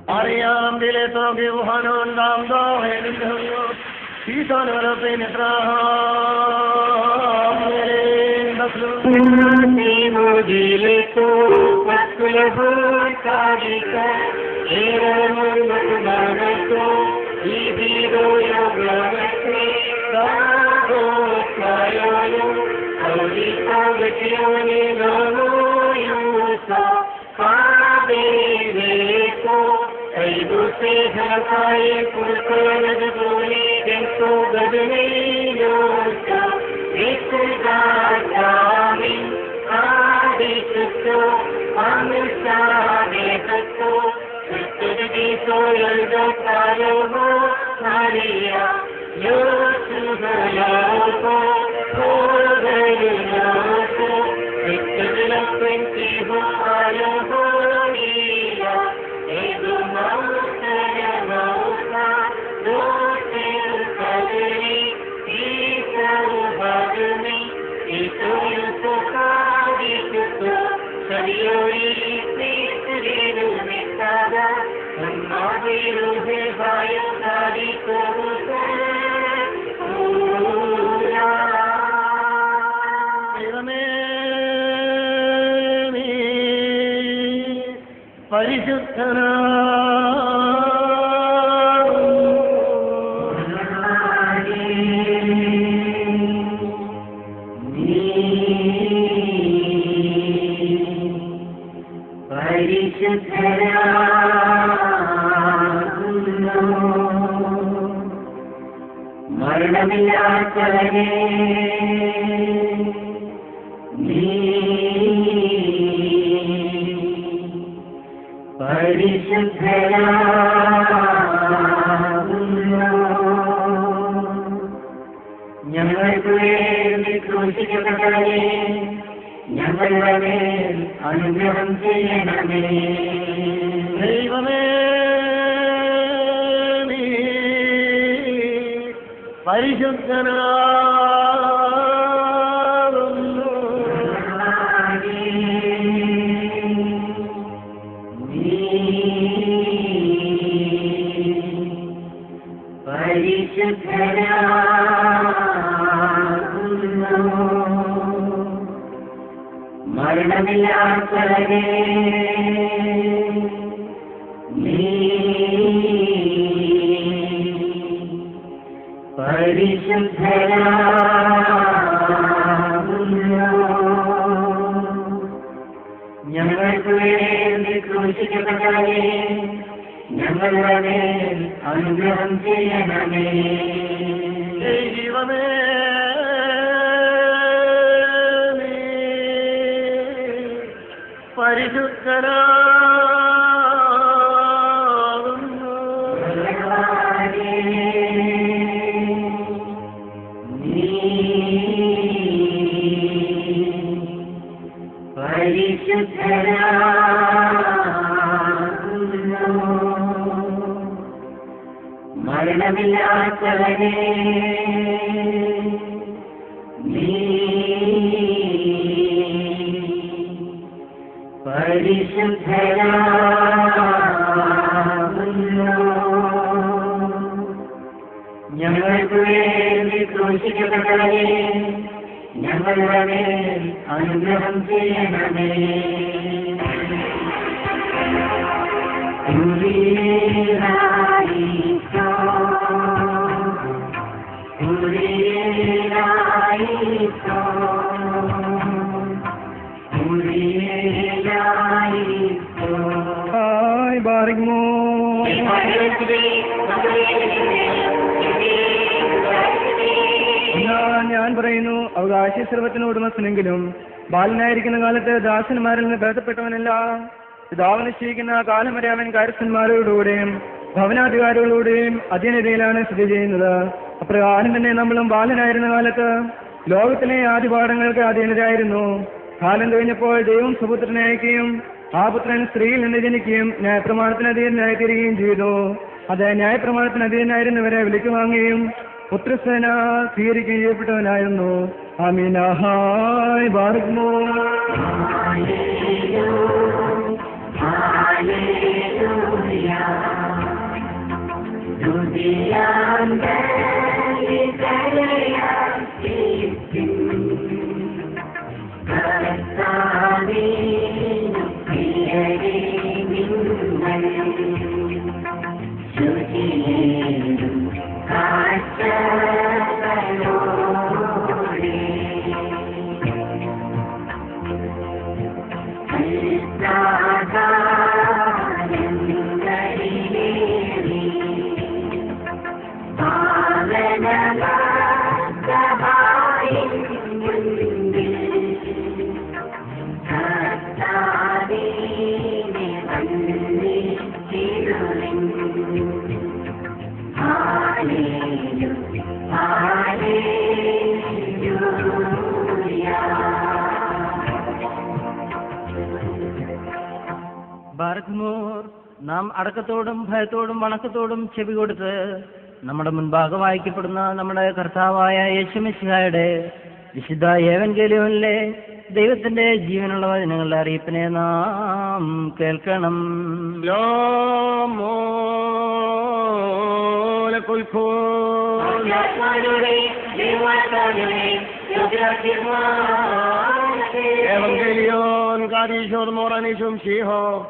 Ariam dileto que Wuhanon dando el Dios y son los penetraham Ni dileto pasculehu kadika eramanto ibiro yogramati dago kayayo audita vekione namo yusa padeveko aidu se hakaye kurkolad boli denso gadne yosa ekudakami adikto anusadekto Sutudi soyaldo kaloho Maria Yosuhayoko Kodayoko Sutudi aloho Iya Edu mausaya mausa Dosil kadri Isaru bagni Itu yusukadikutu Sadiyori Sisriru Misada Amadiru Hevayu Sadikohusa Ura Devameni Parishuddhana മരണമില്ലാത്തവനെ നീ പരിശുദ്ധനാകുന്നു ഞങ്ങൾക്ക് വേണ്ടി ക്രൂശിക്കപ്പെട്ടവനെ ഞങ്ങളുടെ മേൽ അനുഗ്രഹം ചെയ്യണമേ ദൈവമേ നീ പരിശുദ്ധനാകുന്നു നീ പരിശുദ്ധനാകുന്നു മരണമില്ലാത്തവനെ നീ പരിശുദ്ധനാകുന്നു ഞങ്ങൾക്ക് വേണ്ടി ക്രൂശിക്കപ്പെട്ടവനെ ഞങ്ങളുടെ മേൽ അനുഗ്രഹം ചെയ്യണമേ ദൈവമേ നീ പരിശുദ്ധനാകുന്നു നീ പരിശുദ്ധനാകുന്നു മരണമില്ലാത്തവനെ നീ പരിശുദ്ധനാകുന്നു ഞങ്ങൾക്ക് വേണ്ടി ക്രൂശിക്കപ്പെട്ടവനെ ഞങ്ങളുടെ മേൽ അനുഗ്രഹം ചെയ്യണമേ Barik mo. ഞാൻ പറയുന്നു, അവകാശ സർവത്തിന് ഉടമസ്ഥനെങ്കിലും ബാലനായിരിക്കുന്ന കാലത്ത് ദാസന്മാരിൽ നിന്ന് ഭേദപ്പെട്ടവനല്ല. പിതാവ് നിശ്ചയിക്കുന്ന കാലം വരെ അവൻ കാര്യസ്ഥന്മാരോടുകൂടെയും ഭവനാധികാരികളോടെയും അധീനതയിലാണ് സ്ഥിതി ചെയ്യുന്നത്. അപ്രകാരം തന്നെ നമ്മളും ബാലനായിരുന്ന കാലത്ത് ലോകത്തിലെ ആദിപാഠങ്ങൾക്ക് അധീനരായിരുന്നു. കാലം കഴിഞ്ഞപ്പോൾ ദൈവം സുപുത്രനെ അയക്കുകയും ആ പുത്രൻ സ്ത്രീയിൽ നിന്ന് ജനിക്കുകയും ന്യായപ്രമാണത്തിന് അധീനനായി തീരുകയും ചെയ്തു. അത് ന്യായപ്രമാണത്തിന് അധീനനായിരുന്നവരെ വിലക്ക് വാങ്ങുകയും പുത്രസേന സ്വീകരിക്കുകയും ചെയ്യപ്പെട്ടവനായിരുന്നു. ആമീനാഹായ് ബാർഗ്മോ. ബാരക്മോർ, നാം അടക്കത്തോടും ഭയത്തോടും വണക്കത്തോടും ചെവി കൊടുത്ത് നമ്മുടെ മുൻപാകെ വായിക്കപ്പെടുന്ന നമ്മുടെ കർത്താവായ യേശുമിശിഹായുടെ വിശുദ്ധ ഏവൻഗേലിയോനിലെ ദൈവത്തിന്റെ ജീവനുള്ള വചനങ്ങളുടെ അറിയിപ്പിനെ നാം കേൾക്കണം. Evangelion Gadishor Moranishum Shiho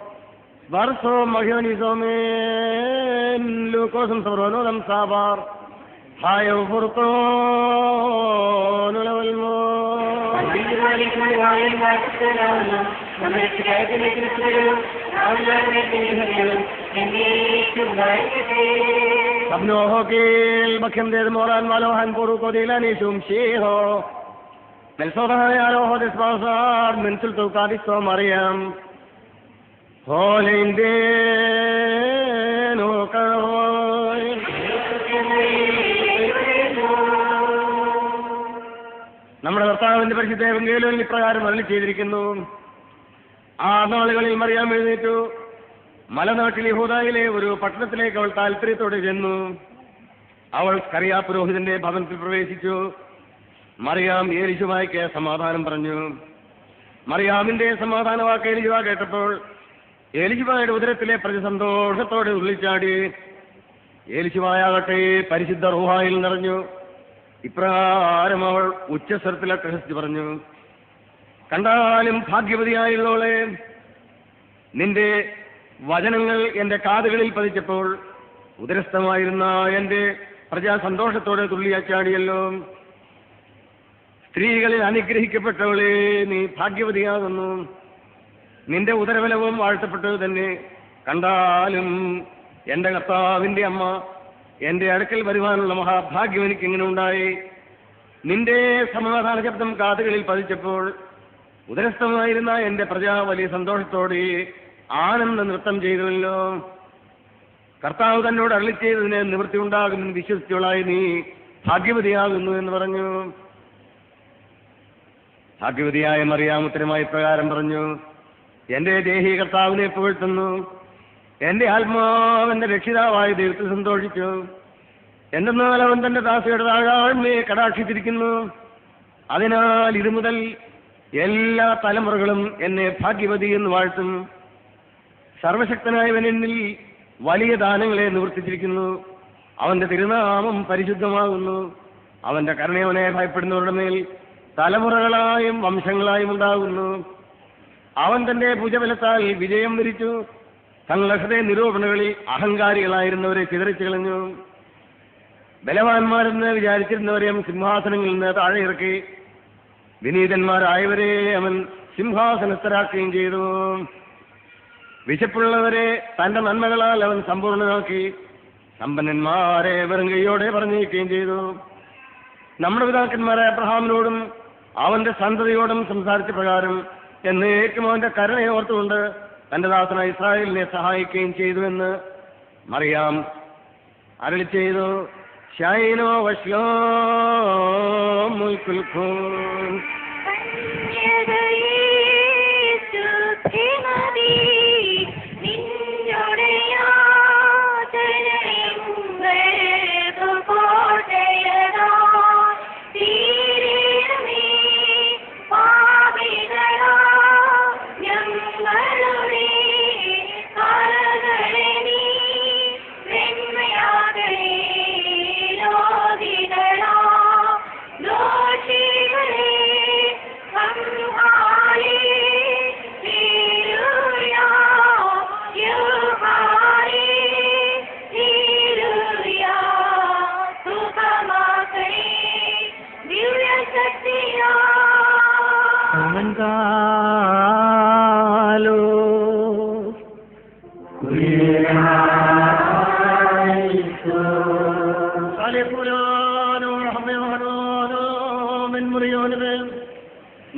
Varso Mahionisomen Lucosum Soronum Sabar Hayo Furto Nulavalmo Abno Hokil Bakim de Moran Malohan Puruko Dilanishum Shiho Melsoda Ojo de Spasar, Mensul Tucadiso Mariam, Holy Indian, Okaroy. നമ്മുടെ കർത്താവിന്റെ പരിശുദ്ധ എവങ്കേലിയോനിൽ ഇപ്രകാരം അരുളി ചെയ്തിരിക്കുന്നു. ആ നാളുകളിൽ മറിയാം എഴുന്നേറ്റു മലനാട്ടിൽ യഹൂദയിലെ ഒരു പട്ടണത്തിലേക്ക് അവൾ താല്പര്യത്തോടെ ചെന്നു. അവൾ സ്കറിയാ പുരോഹിതന്റെ ഭവനത്തിൽ പ്രവേശിച്ചു. മറിയാം ഏലിശുവായ്ക്ക് സമാധാനം പറഞ്ഞു. മറിയാമിന്റെ സമാധാന വാക്ക് ഏലിശുവ കേട്ടപ്പോൾ ഏലിശുവായുടെ ഉദരത്തിലെ പ്രതി സന്തോഷത്തോടെ ഉള്ളിച്ചാടി. ഏലിശുവായാകട്ടെ പരിശുദ്ധ റൂഹായിൽ നിറഞ്ഞു. ഇപ്രകാരം അവൾ ഉച്ചസ്വരത്തിലെ പ്രശസ്തി പറഞ്ഞു. കണ്ടാലും ഭാഗ്യവതിയായുള്ളവളെ, നിന്റെ വചനങ്ങൾ എന്റെ കാതുകളിൽ പതിച്ചപ്പോൾ ഉദരസ്ഥമായിരുന്ന എന്റെ പ്രജാ സന്തോഷത്തോടെ തുള്ളിയാച്ചാടിയല്ലോ. സ്ത്രീകളിൽ അനുഗ്രഹിക്കപ്പെട്ടവളെ, നീ ഭാഗ്യവതിയാകുന്നു. നിന്റെ ഉദരബലവും വാഴ്ത്തപ്പെട്ടത് തന്നെ. കണ്ടാലും എന്റെ കർത്താവിന്റെ അമ്മ എന്റെ അടുക്കൽ വരുവാനുള്ള മഹാഭാഗ്യം എനിക്ക് എങ്ങനെ ഉണ്ടായി. നിന്റെ സമാധാന ശബ്ദം കാതുകളിൽ പതിച്ചപ്പോൾ ഉദരസ്ഥമായിരുന്ന എന്റെ പ്രജ വലിയ സന്തോഷത്തോടെ ആനന്ദ നൃത്തം ചെയ്തുവല്ലോ. കർത്താവ് തന്നോട് അരുളി ചെയ്തതിന് നിവൃത്തി ഉണ്ടാകുമെന്ന് വിശ്വസിച്ചവളായി നീ ഭാഗ്യവതിയാകുന്നു എന്ന് പറഞ്ഞു. ഭാഗ്യവതിയായ മറിയാം ഉത്തരമായി പ്രകാരം പറഞ്ഞു. എന്റെ ദേഹി കർത്താവിനെ പുകഴ്ത്തുന്നു. എന്റെ ആത്മാവെന്റെ രക്ഷിതാവായ ദൈവത്തിൽ സന്തോഷിച്ചു. എന്തെന്നാൽ അവൻ തന്റെ ദാസിയുടെ താഴ്മയെ കടാക്ഷിച്ചിരിക്കുന്നു. അതിനാൽ ഇതു മുതൽ എല്ലാ തലമുറകളും എന്നെ ഭാഗ്യവതി എന്ന് വാഴ്ത്തും. സർവശക്തനായവൻ എന്നിൽ വലിയ ദാനങ്ങളെ നിവർത്തിച്ചിരിക്കുന്നു. അവന്റെ തിരുനാമം പരിശുദ്ധമാകുന്നു. അവന്റെ കരുണയവനെ ഭയപ്പെടുന്നവരുടെ മേൽ തലമുറകളായും വംശങ്ങളായും ഉണ്ടാകുന്നു. അവൻ തന്റെ ഭുജബലത്താൽ വിജയം വരിച്ചു. തങ്ങളുടെ ഹൃദയ നിരൂപണകളിൽ അഹങ്കാരികളായിരുന്നവരെ ചിതറിച്ചു കളഞ്ഞു. ബലവാന്മാരെന്ന് വിചാരിച്ചിരുന്നവരെയും സിംഹാസനങ്ങളിൽ നിന്ന് താഴെ ഇറക്കി. വിനീതന്മാരായവരെ അവൻ സിംഹാസനസ്ഥരാക്കുകയും ചെയ്തു. വിശപ്പുള്ളവരെ തന്റെ നന്മകളാൽ അവൻ സമ്പൂർണ്ണനാക്കി. സമ്പന്നന്മാരെ വെറും കൈയോടെ പറഞ്ഞേക്കുകയും ചെയ്തു. നമ്മുടെ പിതാക്കന്മാരായ അബ്രഹാമിനോടും അവന്റെ സന്തതിയോടും സംസാരിച്ച പ്രകാരം എന്നേക്കും അവന്റെ കരുണയെ ഓർത്തുകൊണ്ട് തന്റെ ദാസനായ ഇസ്രായേലിനെ സഹായിക്കുകയും ചെയ്തുവെന്ന് മറിയാം അരുളി ചെയ്തു. ശൈനോ വശ്ലോ മുൽക്കുൽഖൂൻ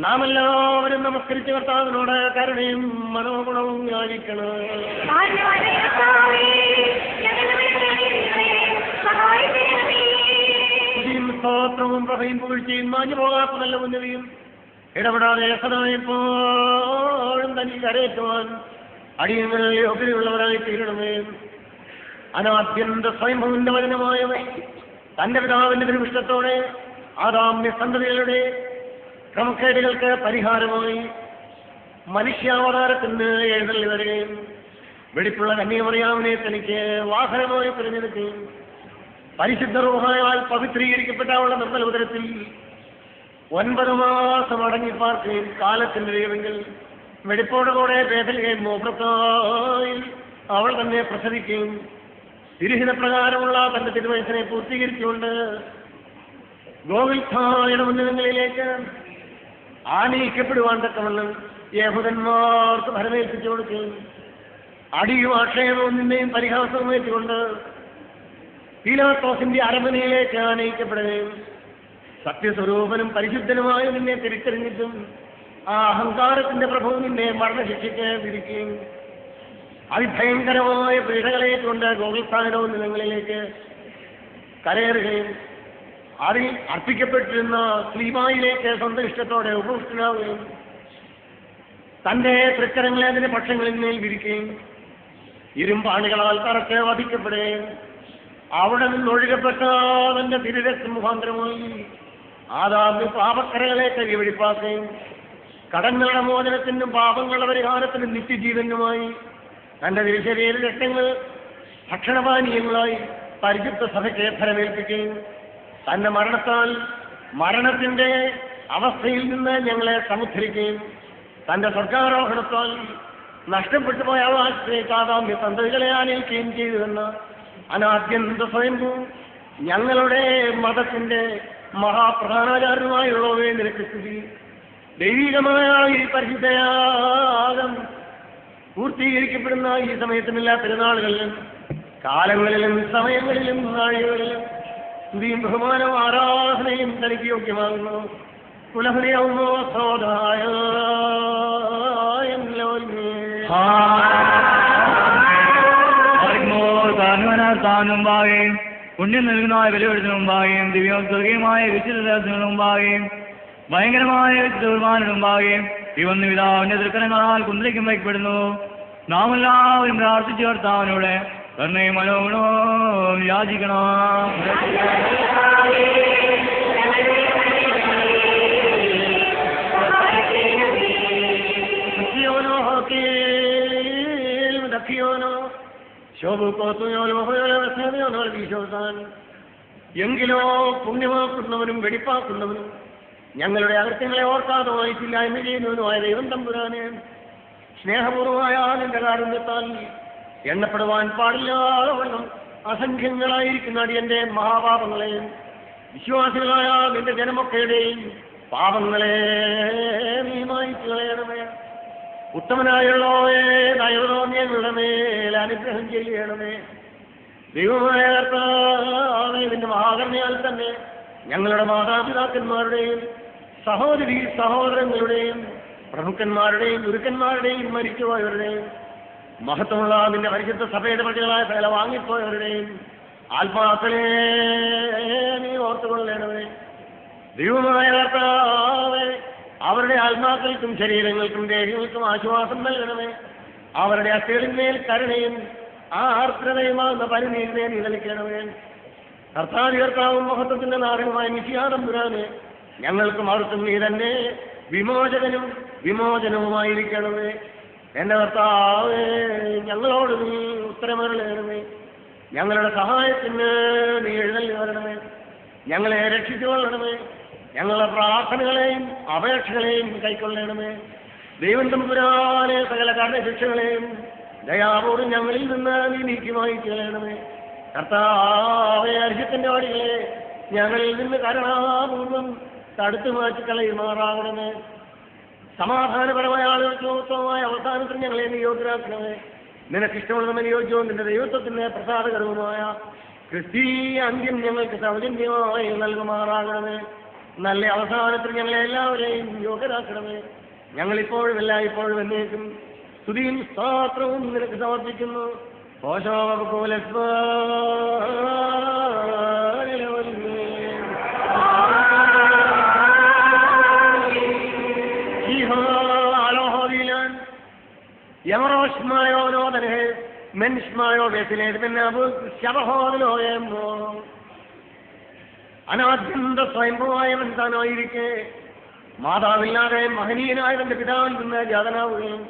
നാം എല്ലാവരും നമസ്കരിച്ച കർത്താവിനോട് കരുണയും മനോഗുണവും യാചിക്കണം. സ്തോത്രവും പ്രഭയും പുകഴ്ചയും മാഞ്ഞു പോകാത്ത നല്ല ഉന്നതിയും ഇടപെടാതെ സദാ എപ്പോഴും തന്നെ കരയേറ്റുവാൻ അടിയങ്ങളിൽ യോഗ്യതയുള്ളവരായി തീരണമേ. അനാദ്യന്ത സ്വയംഭവന്റെ വചനമായവൻ തന്റെ പിതാവിന്റെ തിരുവിഷ്ടത്തോടെ ആദാമ്യ സന്തതികളുടെ ക്രമക്കേടുകൾക്ക് പരിഹാരമായി മനുഷ്യാവതാരത്തിന് എഴുന്നള്ളി വരികയും വെടിപ്പുള്ള കന്യാമറിയാമിനെ തനിക്ക് വാഹനമായി തിരഞ്ഞെടുക്കുകയും പരിശുദ്ധ റൂഹായാൽ പവിത്രീകരിക്കപ്പെട്ട അവളുടെ നിർമ്മല ഉദരത്തിൽ 9 മാസം അടങ്ങിപ്പാർക്കുകയും കാലത്തിന്റെ ദൈവമെങ്കിൽ വെടിപ്പോടുകൂടെ ബേഥലേഹേം മോപ്രത്തായിൽ അവൾ തന്നെ പ്രസവിക്കുകയും തിരുഹിത പ്രകാരമുള്ള തന്റെ തിരുവയസ്സിനെ പൂർത്തീകരിച്ചുകൊണ്ട് ഗോകുൽഥായുടെ ഉന്നതങ്ങളിലേക്ക് ആനയിക്കപ്പെടുവാൻ തക്കവണ്ണം യഹൂദന്മാർക്ക് ഭരമേൽപ്പിച്ചു കൊടുക്കുകയും അടിയും ആക്ഷേപവും നിന്നെയും പരിഹാസവും ഏറ്റുകൊണ്ട് പീലാത്തോസിന്റെ അരമനയിലേക്ക് ആനയിക്കപ്പെടുകയും സത്യസ്വരൂപനും പരിശുദ്ധനുമായ നിന്നെ തിരിച്ചറിഞ്ഞിട്ടും ആ അഹങ്കാരത്തിന്റെ പ്രഭു നിന്നെ മരണശിക്ഷയ്ക്ക് വിധിക്കുകയും അതിഭയങ്കരമായ പീഡകളേറ്റുകൊണ്ട് ഗോകുൽസ്ഥാനോ നിലങ്ങളിലേക്ക് കരയേറുകയും അതിൽ അർപ്പിക്കപ്പെട്ടിരുന്ന സ്ലീബായിലേക്ക് സ്വന്തം ഇഷ്ടത്തോടെ ഉപവിഷ്ടനാവുകയും തന്റെ തൃക്കരങ്ങളെ അതിന്റെ പക്ഷങ്ങളിൽ മേൽ വിരിക്കുകയും ഇരുമ്പാണികളാൽ തറച്ച് വധിക്കപ്പെടുകയും അവിടെ നിന്നൊഴുകപ്പെട്ട തന്റെ തിരുരക്ത മുഖാന്തരമായി ആദാമ്യ പാപക്കരകളെ കരിവെടിപ്പാക്കുകയും കടങ്ങളുടെ മോചനത്തിനും പാപങ്ങളുടെ പരിഹാരത്തിനും നിത്യജീവനുമായി തന്റെ തിരുശരീര രക്തങ്ങൾ ഭക്ഷണപാനീയങ്ങളായി പരിശുദ്ധ സഭയ്ക്ക് ഫലമേൽപ്പിക്കുകയും തന്റെ മരണത്താൽ മരണത്തിന്റെ അവസ്ഥയിൽ നിന്ന് ഞങ്ങളെ സമുദ്ധരിക്കുകയും തന്റെ സ്വർഗാരോഹണത്താൽ നഷ്ടപ്പെട്ടു പോയ അവകാശത്തെ ആദാമ്യ സന്തതികളെ ആനയിക്കുകയും ചെയ്തുവെന്ന് അനാദ്യന്ത സ്വയംഭൂ ഞങ്ങളുടെ മതത്തിന്റെ മഹാപ്രധാനാചാര്യമായുള്ളവയെ നിനക്ക് സ്തുതി. ദൈവികമായ ഈ പരിശുദ്ധയാഗം പൂർത്തീകരിക്കപ്പെടുന്ന ഈ സമയത്തും എല്ലാ പെരുന്നാളുകളിലും കാലങ്ങളിലും സമയങ്ങളിലും നാഴികകളിലും സ്തുതിയും ബഹുമാനവും ആരാധനയും തനിക്ക് യോഗ്യമാകുന്നു. കുലഹുലിയാവുമോ സോദായ താനും മുമ്പാകെയും പുണ്യം നൽകുന്നതായ ബലിപീഠത്തിന് മുമ്പാകെയും ദിവ്യമായ വിശുദ്ധത്തിന് മുമ്പാകെയും ഭയങ്കരമായ വിശുദ്ധ മുമ്പാകെയും ഇവന്ന് പിതാവിന്റെ തൃക്കരങ്ങളാൽ കുന്തിരിക്കും വയ്ക്കപ്പെടുന്നു. നാം എല്ലാവരും പ്രാർത്ഥിച്ചു കർത്താവിനോട് കരുണയും മനോഗുണവും യാചിക്കണം. എങ്കിലോ പുണ്യമാക്കുന്നവനും വെടിപ്പാക്കുന്നവനും ഞങ്ങളുടെ അകൃത്യങ്ങളെ ഓർക്കാതെ വായിച്ചില്ലായ്മ ചെയ്യുന്നവനുമായ ദൈവം തമ്പുരാനെ സ്നേഹപൂർവമായ നിന്റെ കാരുണ്യത്താൽ എണ്ണപ്പെടുവാൻ പാടില്ലാതെ വണ്ണം അസംഖ്യങ്ങളായിരിക്കുന്ന അടിയന്റെ മഹാപാപങ്ങളെയും വിശ്വാസികളായ നിന്റെ ജനമൊക്കെയുടെയും പാപങ്ങളെ നീ മായ്ച്ചു കളയണമേ. ഉത്തമനായുള്ളവേ ദൈവതോന്യങ്ങളുടെ മേൽ അനുഗ്രഹം ചെയ്യണമേ. ദൈവമായ കർത്താവേ നിന്റെ മഹാകരുണയാൽ തന്നെ ഞങ്ങളുടെ മാതാപിതാക്കന്മാരുടെയും സഹോദരീ സഹോദരങ്ങളുടെയും പ്രമുഖന്മാരുടെയും ഗുരുക്കന്മാരുടെയും മരിച്ചുപോയവരുടെയും മഹത്വമുള്ള നിന്റെ പരിശുദ്ധ സഭയുടെ പ്രജകളായ സകല വാങ്ങിപ്പോയവരുടെയും ആത്മാക്കളെ നീ ഓർത്തുകൊള്ളണമേ. ദൈവമായ കർത്താവേ, അവരുടെ ആത്മാക്കൾക്കും ശരീരങ്ങൾക്കും ദേഹങ്ങൾക്കും ആശ്വാസം നൽകണമേ. അവരുടെ അസ്ഥികളിന്മേൽ കരുണയും ആർദ്രതയുമാകുന്ന പരിനീലിനെ നീ നൽകണമേ. കർത്താവും മഹത്വത്തിന്റെ നാരകമായ നിശ്ചയാതമ്പുരാനെ, ഞങ്ങൾക്കും അവർക്കും നീ തന്നെ വിമോചകനും വിമോചനവുമായിരിക്കണമേ. എന്റെ കർത്താവേ, ഞങ്ങളോട് നീ ഉത്തരമരുളണമേ. ഞങ്ങളുടെ സഹായത്തിന് നീ എഴുന്നള്ളി വരണമേ. ഞങ്ങളെ രക്ഷിച്ചുകൊള്ളണമേ. ഞങ്ങളുടെ പ്രാർത്ഥനകളെയും അപേക്ഷകളെയും കൈക്കൊള്ളണമേ. ദൈവം തമ്പുരാനെ സകല കർണശിക്ഷകളെയും ദയാപൂർവ്വം ഞങ്ങളിൽ നിന്ന് നീ നീക്കി ചെയ്യണമേ. കർത്താവേ, അരിശത്തിന്റെ വടികളെ ഞങ്ങളിൽ നിന്ന് കരുണാപൂർവ്വം തടുത്തു മാറ്റി കളയുമാറാകണമേ. സമാധാനപരമായ ആളുകൾക്ക് ഉത്തമമായ അവസാനത്തിൽ ഞങ്ങളെ നീ യോഗ്യരാക്കണമേ. നിനക്കിഷ്ടമുള്ളതും അനുയോജ്യവും നിന്റെ ദൈവത്വത്തിന് പ്രസാദകരവുമായ ക്രിസ്തീയ അന്ത്യം ഞങ്ങൾക്ക് സൗജന്യമായി നൽകുമാറാകണമേ. നല്ല അവസാനത്തിൽ ഞങ്ങളെ എല്ലാവരെയും യോഗ്യരാക്കണമേ. ഞങ്ങളിപ്പോഴും എല്ലായ്പ്പോഴും എന്നേക്കും സ്തുതിയും സ്തോത്രവും നിനക്ക് സമർപ്പിക്കുന്നു. അനാദ്യന്ത സ്വയംഭവായവൻ താനായിരിക്കെ മാതാവില്ലാതെ മഹനീയനായ തന്റെ പിതാവിൽ നിന്ന് ജാതനാവുകയും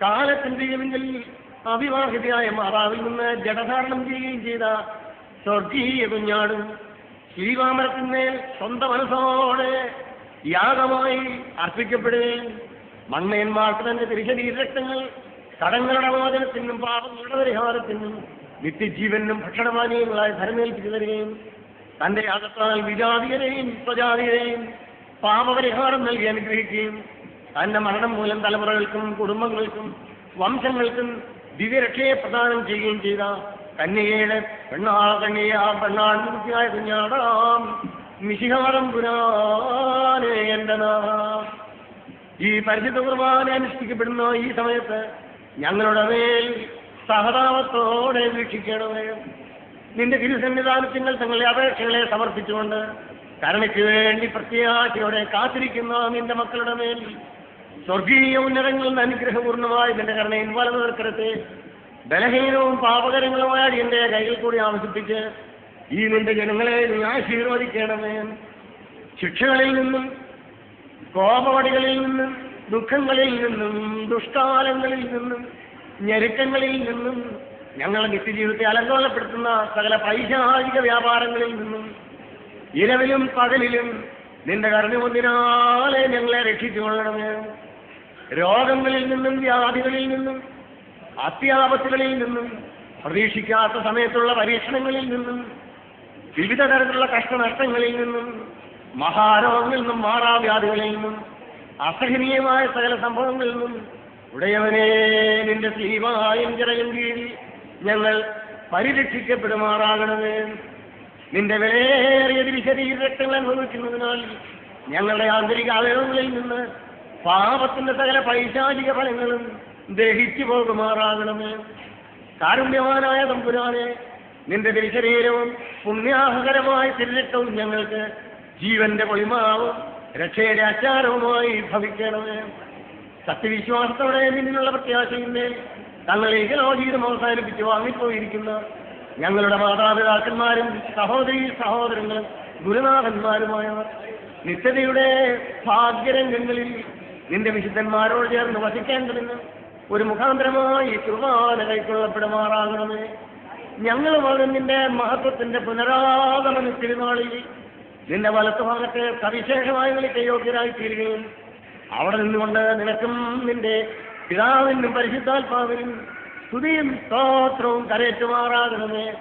കാലത്തിന്റെ മുന്നിൽ അവിവാഹിതയായ മാതാവിൽ നിന്ന് ജഡധാരണം ചെയ്യുകയും ചെയ്ത സ്വർഗീയ കുഞ്ഞാടും ശ്രീവാമരത്തിന്മേൽ സ്വന്തം മനസ്സോടെ യാഗമായി അർപ്പിക്കപ്പെടുകയും മൺമയന്മാർക്ക് തന്റെ തിരുശരീരരക്തങ്ങൾ കടങ്ങളുടെ മോചനത്തിനും പാപങ്ങളുടെ പരിഹാരത്തിനും നിത്യജീവനും ഭക്ഷണപാനീയങ്ങളായി ധരമേൽപ്പിച്ചു തരികയും തന്റെ യാഗത്താൽ വിജാതീയരെയും സ്വജാതീയരെയും പാപപരിഹാരം നൽകി അനുഗ്രഹിക്കുകയും തന്റെ മരണം മൂലം തലമുറകൾക്കും കുടുംബങ്ങൾക്കും വംശങ്ങൾക്കും ദിവ്യരക്ഷയെ പ്രദാനം ചെയ്യുകയും ചെയ്ത കന്യകയുടെ പെണ്ണാൺമുഖ്യായ കുഞ്ഞാടാം മിശിഹാരം പുരാനേ എന്റെ നാം. ഈ പരിശുദ്ധ കുർബാന അനുഷ്ഠിക്കപ്പെടുന്ന ഈ സമയത്ത് ഞങ്ങളുടെ മേൽ സഹതാപത്തോടെ വീക്ഷിക്കണമേ. നിന്റെ തിരുസന്നിധാനത്തിങ്ങൾ തങ്ങളുടെ അപേക്ഷകളെ സമർപ്പിച്ചുകൊണ്ട് കരുണയ്ക്ക് വേണ്ടി പ്രത്യാശയോടെ കാത്തിരിക്കുന്ന നിന്റെ മക്കളുടെ മേൽ സ്വർഗീയ ഉന്നതങ്ങളിൽ നിന്ന് അനുഗ്രഹപൂർണമായി നിന്റെ കരുണയിൽ വലതുവർക്കരത്തെ ബലഹീനവും പാപകരങ്ങളുമായ എന്റെ കൈകൾ കൂടി ആവശ്യപ്പിച്ച് ഈ നിന്റെ ജനങ്ങളെ നീ ആശീർവദിക്കണമേ. ശിക്ഷകളിൽ നിന്നും കോപവടികളിൽ നിന്നും ദുഃഖങ്ങളിൽ നിന്നും ദുഷ്കാലങ്ങളിൽ നിന്നും ഞെരുക്കങ്ങളിൽ നിന്നും ഞങ്ങളുടെ നിത്യജീവിതത്തെ അലങ്കോലപ്പെടുത്തുന്ന സകല പൈശാചിക വ്യാപാരങ്ങളിൽ നിന്നും ഇരവിലും പകലിലും നിന്റെ കരുണയൊന്നിനാലെ ഞങ്ങളെ രക്ഷിച്ചുകൊള്ളണമേ. രോഗങ്ങളിൽ നിന്നും വ്യാധികളിൽ നിന്നും അത്യാപത്തുകളിൽ നിന്നും പ്രതീക്ഷിക്കാത്ത സമയത്തുള്ള പരീക്ഷണങ്ങളിൽ നിന്നും വിവിധ തരത്തിലുള്ള കഷ്ടനഷ്ടങ്ങളിൽ നിന്നും മഹാരോഗങ്ങളിൽ നിന്നും മാറാവ്യാധികളിൽ നിന്നും അസഹനീയമായ സകല സംഭവങ്ങളിൽ നിന്നും ഉടയവനെ നിന്റെ ശ്രീവായും ചിറയും കീഴിൽ ഞങ്ങൾ പരിരക്ഷിക്കപ്പെടുമാറാകണമേ. നിന്റെ വിലയേറിയ തിരുശരീരരക്തങ്ങൾ അനുഭവിക്കുന്നതിനാൽ ഞങ്ങളുടെ ആന്തരിക അവയവങ്ങളിൽ നിന്ന് പാപത്തിന്റെ സകല പൈശാചിക ഫലങ്ങളും ദഹിച്ചു പോകുമാറാകണമേ. കാരുണ്യവാനായ തമ്പുരാനെ, നിന്റെ തിരുശരീരവും പുണ്യാഹകരമായ തിരുരക്തവും ഞങ്ങൾക്ക് ജീവന്റെ പൊളിമാവും രക്ഷയുടെ അച്ചാരവുമായി ഭവിക്കണമേ. സത്യവിശ്വാസത്തോടെ നിന്നുള്ള പ്രത്യാശയിന്മേൽ തങ്ങൾ ഏകലോചിതം അവസാനിപ്പിച്ച് വാങ്ങിപ്പോയിരിക്കുന്ന ഞങ്ങളുടെ മാതാപിതാക്കന്മാരും സഹോദരീ സഹോദരങ്ങളും ഗുരുനാഥന്മാരുമായവർ നിത്യതയുടെ ഭാഗ്യരംഗങ്ങളിൽ നിന്റെ വിശുദ്ധന്മാരോട് ചേർന്ന് വസിക്കേണ്ടതിന് ഒരു മുഖാന്തരമായി കുർബാന കൈക്കൊള്ളപ്പെടുമാറാകണമേ. ഞങ്ങളുമാകും നിന്റെ മഹത്വത്തിന്റെ പുനരാഗമന തിരുനാളിൽ നിന്റെ വലത്തുഭാഗത്തെ സവിശേഷമായി വിളിക്ക് യോഗ്യരായി തീരുകയും അവിടെ നിന്നുകൊണ്ട് നിനക്കും നിന്റെ പിതാവിനും പരിശുദ്ധാത്മാവിനും സ്തുതിയും സ്തോത്രവും കരേറ്റുമാറാകണമേ.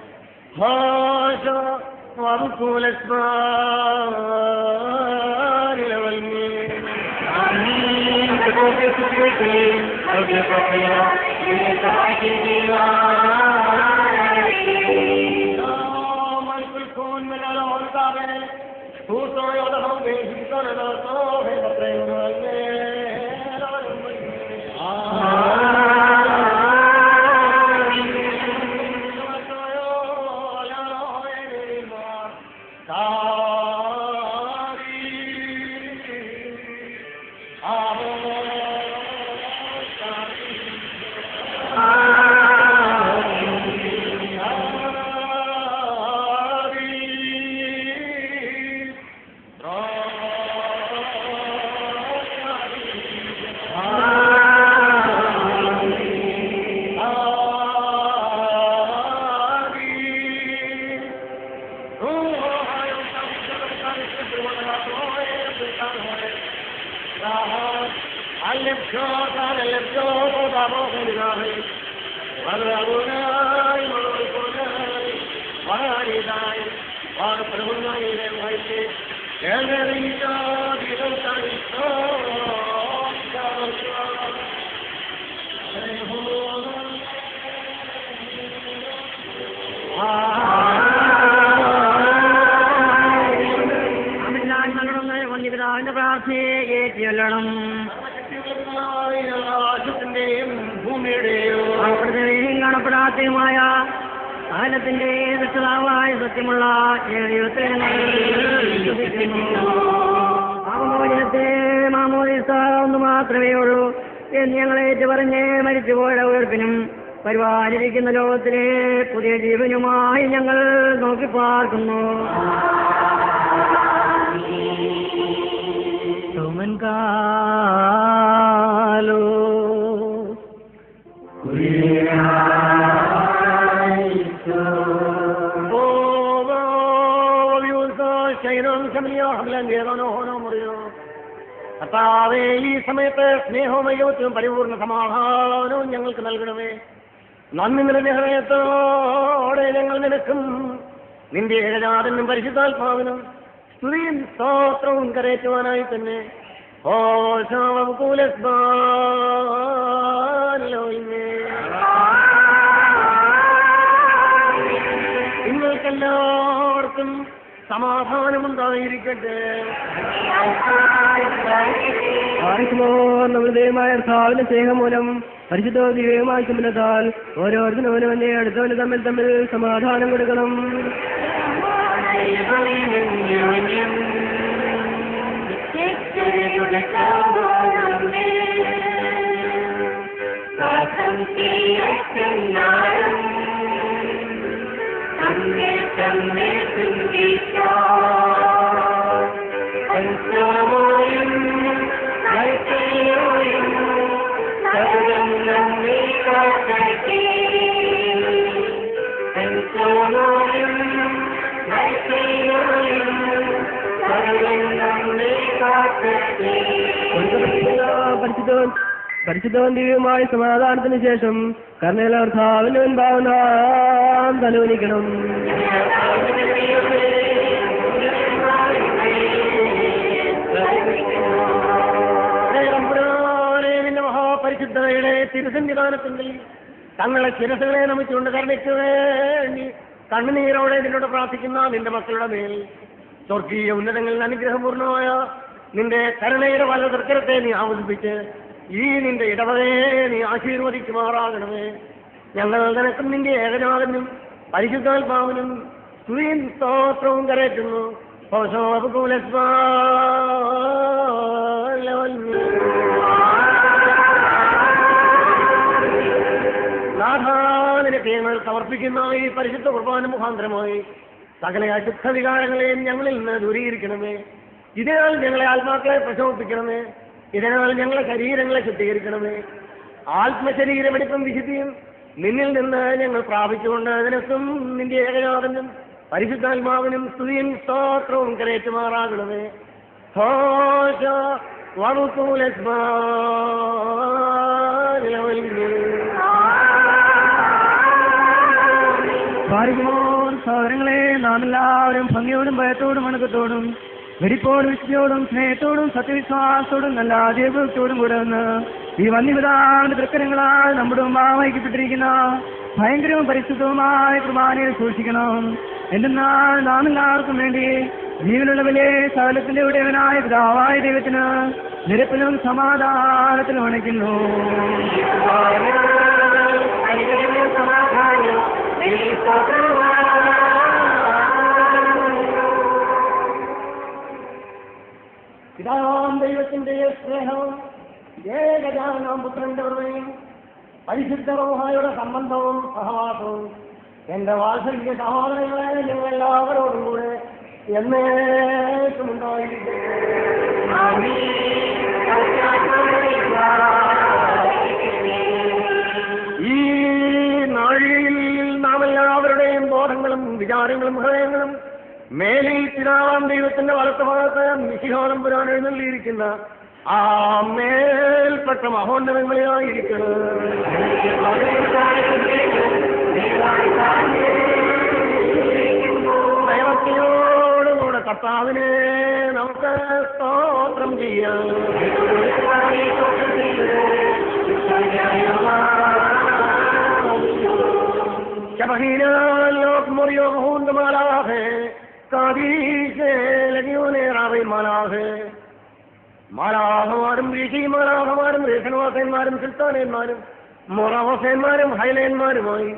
വന്യപിതാവിന്റെ പ്രാർത്ഥനയെ ഏറ്റുചൊല്ലണം. ഭൂമിയുടെയും കാണപ്പെടാത്തയുമായ കാലത്തിന്റെ രക്ഷിതാവായ സത്യമുള്ള ദൈവത്തിൽ പാപമോചനത്തെ മാമോദിസ ഒന്ന് മാത്രമേ ഉള്ളൂ എന്ന് ഞങ്ങളേറ്റ് പറഞ്ഞ് മരിച്ചുപോയ ഉയർപ്പിനും പരിപാലിരിക്കുന്ന ലോകത്തിലെ പുതിയ ജീവനുമായി ഞങ്ങൾ നോക്കി പാർക്കുന്നു. കാലോ കർത്താവേ, ഈ സമയത്ത് സ്നേഹവും ഐക്യവും പരിപൂർണ്ണ സമാധാനവും ഞങ്ങൾക്ക് നൽകണമേ. നന്ദി നിറഞ്ഞ ഹൃദയത്തോടെ ഞങ്ങൾ നിനക്കും നിന്റെ ഏകജാതനും പരിശുദ്ധാത്മാവിനും സ്തുതിയും സ്തോത്രവും കരയറ്റുവാനായി തന്നെ നിങ്ങൾക്കെല്ലാവർക്കും സമാധാനമുണ്ടായിരിക്കട്ടെ. നമ്മുടെ ദൈവമായ കർത്താവിന്റെ സ്നേഹം മൂലം പരിശുദ്ധ ദിവ്യമായ ചുമലത്താൽ ഓരോരുത്തരും അവനവന്റെ അടുത്തവന് തമ്മിൽ തമ്മിൽ സമാധാനം കൊടുക്കണം. പരിശുദ്ധവും ദിവ്യമായ സമാധാനത്തിന് ശേഷം കർണയിലെ കർത്താവിന്റെ മുൻപാകെ നാം തലവനിക്കണം. നിന്റെ മഹാപരിശുദ്ധയുടെ തിരുസന്നിധാനത്തിൽ തങ്ങളെ ശിരസുകളെ നമിച്ചുകൊണ്ട് കരുണയ്ക്ക് വേണ്ടി കണ്ണുനീരോടെ നിന്നോട് പ്രാർത്ഥിക്കുന്ന നിന്റെ മക്കളുടെ മേൽ സ്വർഗീയ ഉന്നതങ്ങളിൽ അനുഗ്രഹപൂർണമായ നിന്റെ കരുണയുടെ വല തൃക്കരത്തെ നീ ആവസിപ്പിച്ച് ഈ നിന്റെ ഇടവകയെ നീ ആശീർവദിക്കുമാറാകണമേ. ഞങ്ങൾ നിനക്കും നിന്റെ ഏകനാഥനും പരിശുദ്ധാത്മാവിനും സ്തുതിയും സ്തോത്രവും കരയറ്റുന്നു. നാഥാനിന്റെ ഞങ്ങൾ സമർപ്പിക്കുന്ന ഈ പരിശുദ്ധ കുർബാന മുഖാന്തരമായി സകല അശുദ്ധ വികാരങ്ങളെയും ഞങ്ങളിൽ നിന്ന് ദൂരീകരിക്കണമേ. ഇതിനാൽ ഞങ്ങളെ ആത്മാക്കളെ പ്രശോഭിപ്പിക്കണമേ. ഇതിനാൽ ഞങ്ങളെ ശരീരങ്ങളെ ശുദ്ധീകരിക്കണമേ. ആത്മശരീരമെടുപ്പും വിശുദ്ധിയും നിന്നിൽ നിന്ന് ഞങ്ങൾ പ്രാപിച്ചുകൊണ്ട് നിനക്കും നിന്റെ ഏകനാഥനും പരിശുദ്ധാത്മാവിനും സ്തുതിയും സ്തോത്രവും കരയറ്റുമാറാകണമേ. സഹോദരങ്ങളെ, നാം എല്ലാവരും ഭംഗിയോടും ഭയത്തോടും വണക്കത്തോടും വെടിപ്പോടും വിശുദ്ധിയോടും സ്നേഹത്തോടും സത്യവിശ്വാസത്തോടും നല്ല ആദ്യഭക്തിയോടും കൂടെ നിന്ന് ഈ വന്യപിതാവിന്റെ തൃക്കരങ്ങളാൽ നമ്മുടെ വഹിക്കപ്പെട്ടിരിക്കുന്ന ഭയങ്കരവും പരിശുദ്ധവുമായ കുർബാനയെ സൂക്ഷിക്കണം. എന്തെന്നാൽ നാം എല്ലാവർക്കും വേണ്ടി ജീവനുള്ളവരെ സകലത്തിന്റെ ഉടയവനായ പിതാവായ ദൈവത്തിന് നിരപ്പിലും സമാധാനത്തിലും അണയ്ക്കുന്നു. പിതാവാം ദൈവത്തിന്റെ സ്നേഹവും ഏകജാനാം പുത്രന്റെ കൃപയും പരിശുദ്ധ റൂഹായുടെ സംബന്ധവും സഹവാസവും എന്റെ വാത്സല്യ സഹോദരങ്ങളെ നിങ്ങൾ എല്ലാവരോടും കൂടെ എന്നേക്കും ഉണ്ടായിരിക്കും. ഈ നാഴികയിൽ നാം എല്ലാവരുടെയും ബോധങ്ങളും വിചാരങ്ങളും ഹൃദയങ്ങളും മേലിൽ പിതാവാം ദൈവത്തിന്റെ വലത്തുഭാഗത്ത് മിശിഹാനം പുരാൻ എഴുന്നള്ളിയിരിക്കുന്ന ആ മേൽപ്പെട്ട മഹോന്നതങ്ങളിലായിരിക്കണം. ദൈവത്തിനോടുകൂടെ കർത്താവിനെ നമുക്ക് സ്തോത്രം ചെയ്യാം. ശബഹീനാലോക് മുറിയോ ഹൂന്തമാലാഹേ കാദീശേ ലഗിയോനേറാവേ മാലാഹേ. മാലാഹമാരും ഋഷിമാലാഹമാരും രേഷണവാസന്മാരും സുൽത്താനന്മാരും മൊറാവസന്മാരും ഹൈലയന്മാരുമായി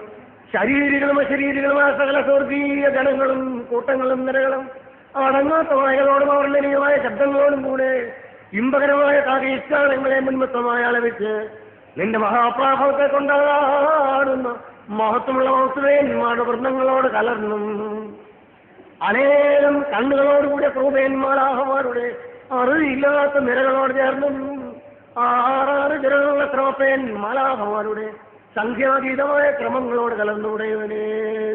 ശരീരികളും അശരീരികളുമായ സകല സ്വർഗീയ ഗണങ്ങളും കൂട്ടങ്ങളും നിരകളും അടങ്ങാത്ത വായകളോടും അവർണ്ണനീയമായ ശബ്ദങ്ങളോടും കൂടെ ഇമ്പകരമായ കാതീഷ്കാരങ്ങളെ മുൻമത്തമായി അളവിച്ച് നിന്റെ മഹാപ്രാഭവത്തെ കൊണ്ടാടുന്ന മഹത്വമുള്ള വസ്തുതന്മാരുടെ വൃന്ദങ്ങളോട് കലർന്നും അനേകം കണ്ണുകളോടുകൂടിയ ക്രൂപേന്മാരാഹമാരുടെ അറിയില്ലാത്ത നിരകളോട് ചേർന്നും ആറാറ് ജനങ്ങളുള്ള ക്രോപ്പേൻ മാലാഹമാരുടെ സംഖ്യാതീതമായ ക്രമങ്ങളോട് കലർന്നുകൂടെയവനെ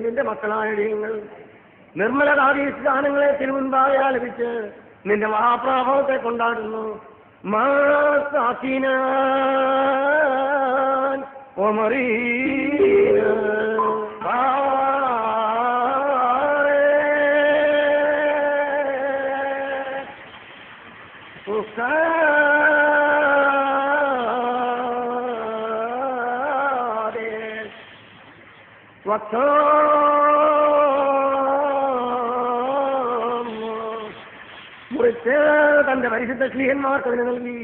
നിന്റെ മക്കളായ ദൈവങ്ങൾ നിർമ്മല കാതീസ്ഥാനങ്ങളെ തിരുമുൻപാകെ ആലപിച്ച് നിന്റെ മഹാപ്രാഭവത്തെ കൊണ്ടാടുന്നു. മുറിച്ച് തന്റെ പരിശുദ്ധ ശ്ലീഹന്മാർക്ക് അതിന് നൽകി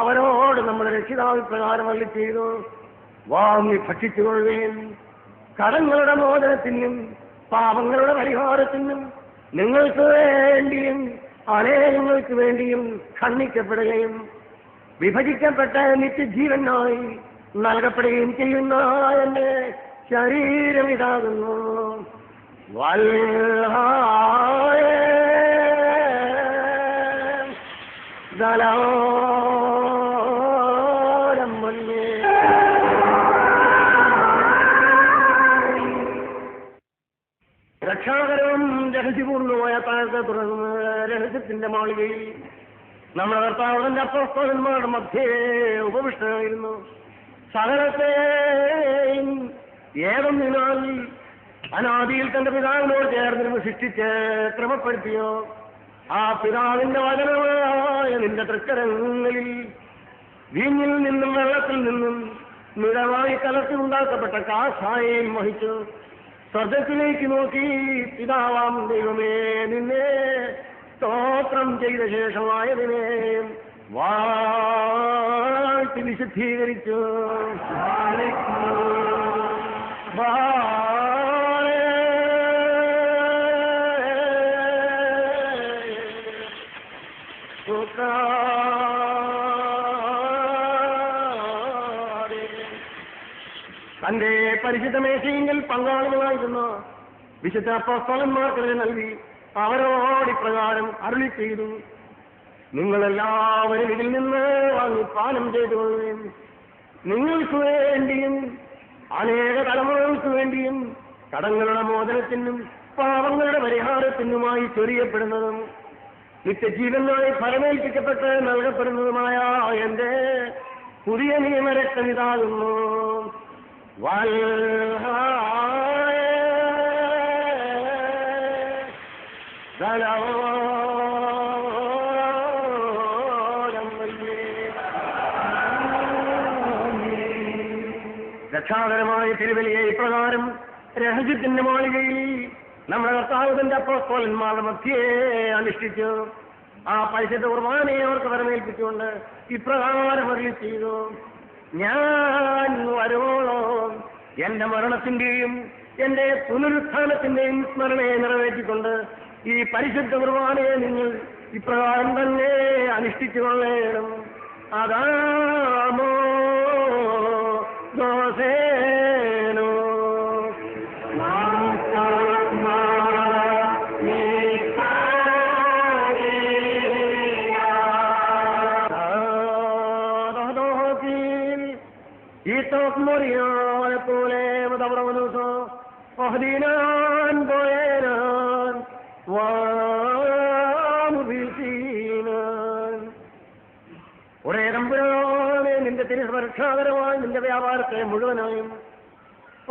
അവരോട് നമ്മുടെ രക്ഷിതാവ് പ്രകാരം അരുളി ചെയ്തു, വാങ്ങി ഭക്ഷിച്ചുകൊള്ളുകയും കടങ്ങളുടെ മോചനത്തിനും പാപങ്ങളുടെ പരിഹാരത്തിനും നിങ്ങൾക്ക് വേണ്ടിയും അനേകങ്ങൾക്ക് വേണ്ടിയും ഖണ്ഡിക്കപ്പെടുകയും വിഭജിക്കപ്പെട്ട നിത്യജീവനായി നൽകപ്പെടുകയും ചെയ്യുന്ന എന്റെ ശരീരം ഇതാകുന്നു. രക്ഷാകരവും രഹസ്യപൂർണമായ താഴത്തെ തുടർന്ന് രഹസ്യത്തിന്റെ മാളികയിൽ നമ്മുടെ കർത്താവിന്റെ അപ്പോസ്തലന്മാരുടെ മധ്യേ ഉപവിഷ്ടനായിരുന്നു. സകലത്തെയും ഏതൊന്നിനാൽ അനാദിയിൽ തന്റെ പിതാവിനോട് ചേർന്നിരുന്ന് സൃഷ്ടിച്ച് ക്രമപ്പെടുത്തിയോ ആ പിതാവിന്റെ വചനമായ നിന്റെ തൃക്കരങ്ങളിൽ വീഞ്ഞിൽ നിന്നും വെള്ളത്തിൽ നിന്നും മിതമായി കലർത്തി ഉണ്ടാക്കപ്പെട്ട കാഷായം വഹിച്ചു സ്വർഗത്തിലേക്ക് നോക്കി, പിതാവാം ദൈവമേ, നിന്നെ സ്തോത്രം ചെയ്ത ശേഷമായതിനെ വാഴ്ത്തി വിശുദ്ധീകരിച്ചു. തന്റെ പരിശുദ്ധ മേശയെങ്കിൽ പങ്കാളികളായിരുന്ന വിശുദ്ധ അപ്പോസ്തലന്മാർക്ക് നൽകി അവരോട് ഇപ്രകാരം അരുളി ചെയ്തു, നിങ്ങളെല്ലാവരും ഇതിൽ നിന്ന് വാങ്ങി പാനം ചെയ്തുകൊള്ളുകയും നിങ്ങൾക്ക് വേണ്ടിയും അനേക തലമുറകൾക്ക് വേണ്ടിയും കടങ്ങളുടെ മോചനത്തിനും പാപങ്ങളുടെ പരിഹാരത്തിനുമായി ചൊരിയപ്പെടുന്നതും നിത്യജീവനായി ഫലമേൽപ്പിക്കപ്പെട്ട് നൽകപ്പെടുന്നതുമായ എന്റെ പുതിയ നിയമരക്തമിതാകുന്നു. രക്ഷാകരമായ തിരുവലിയെ ഇപ്രകാരം രഹസ്യത്തിന്റെ മാളികയിൽ നമ്മുടെ കർത്താവിന്റെ അപ്പോസ്തലന്മാരുടെ മധ്യേ അനുഷ്ഠിച്ചു. ആ പരിശുദ്ധ കുർബാനയെ അവർക്ക് വരമേൽപ്പിച്ചുകൊണ്ട് ഇപ്രകാരം അരുളി ചെയ്തു: ഞാൻ വരുവോളം എന്റെ മരണത്തിന്റെയും എന്റെ പുനരുത്ഥാനത്തിന്റെയും സ്മരണയെ നിറവേറ്റിക്കൊണ്ട് ഈ പരിശുദ്ധ കുർബാനയെ നിങ്ങൾ ഇപ്രകാരം തന്നെ അനുഷ്ഠിച്ചു കൊള്ളേണം. അതാമോ ദോസേനോ പോലെ ഒഹദീനാൻ പോയേനാൻ ഒരേ തമ്പുരാനെ നിന്റെ തിരുസ്പർശാകരമായി നിന്റെ വ്യാപാരത്തെ മുഴുവനായും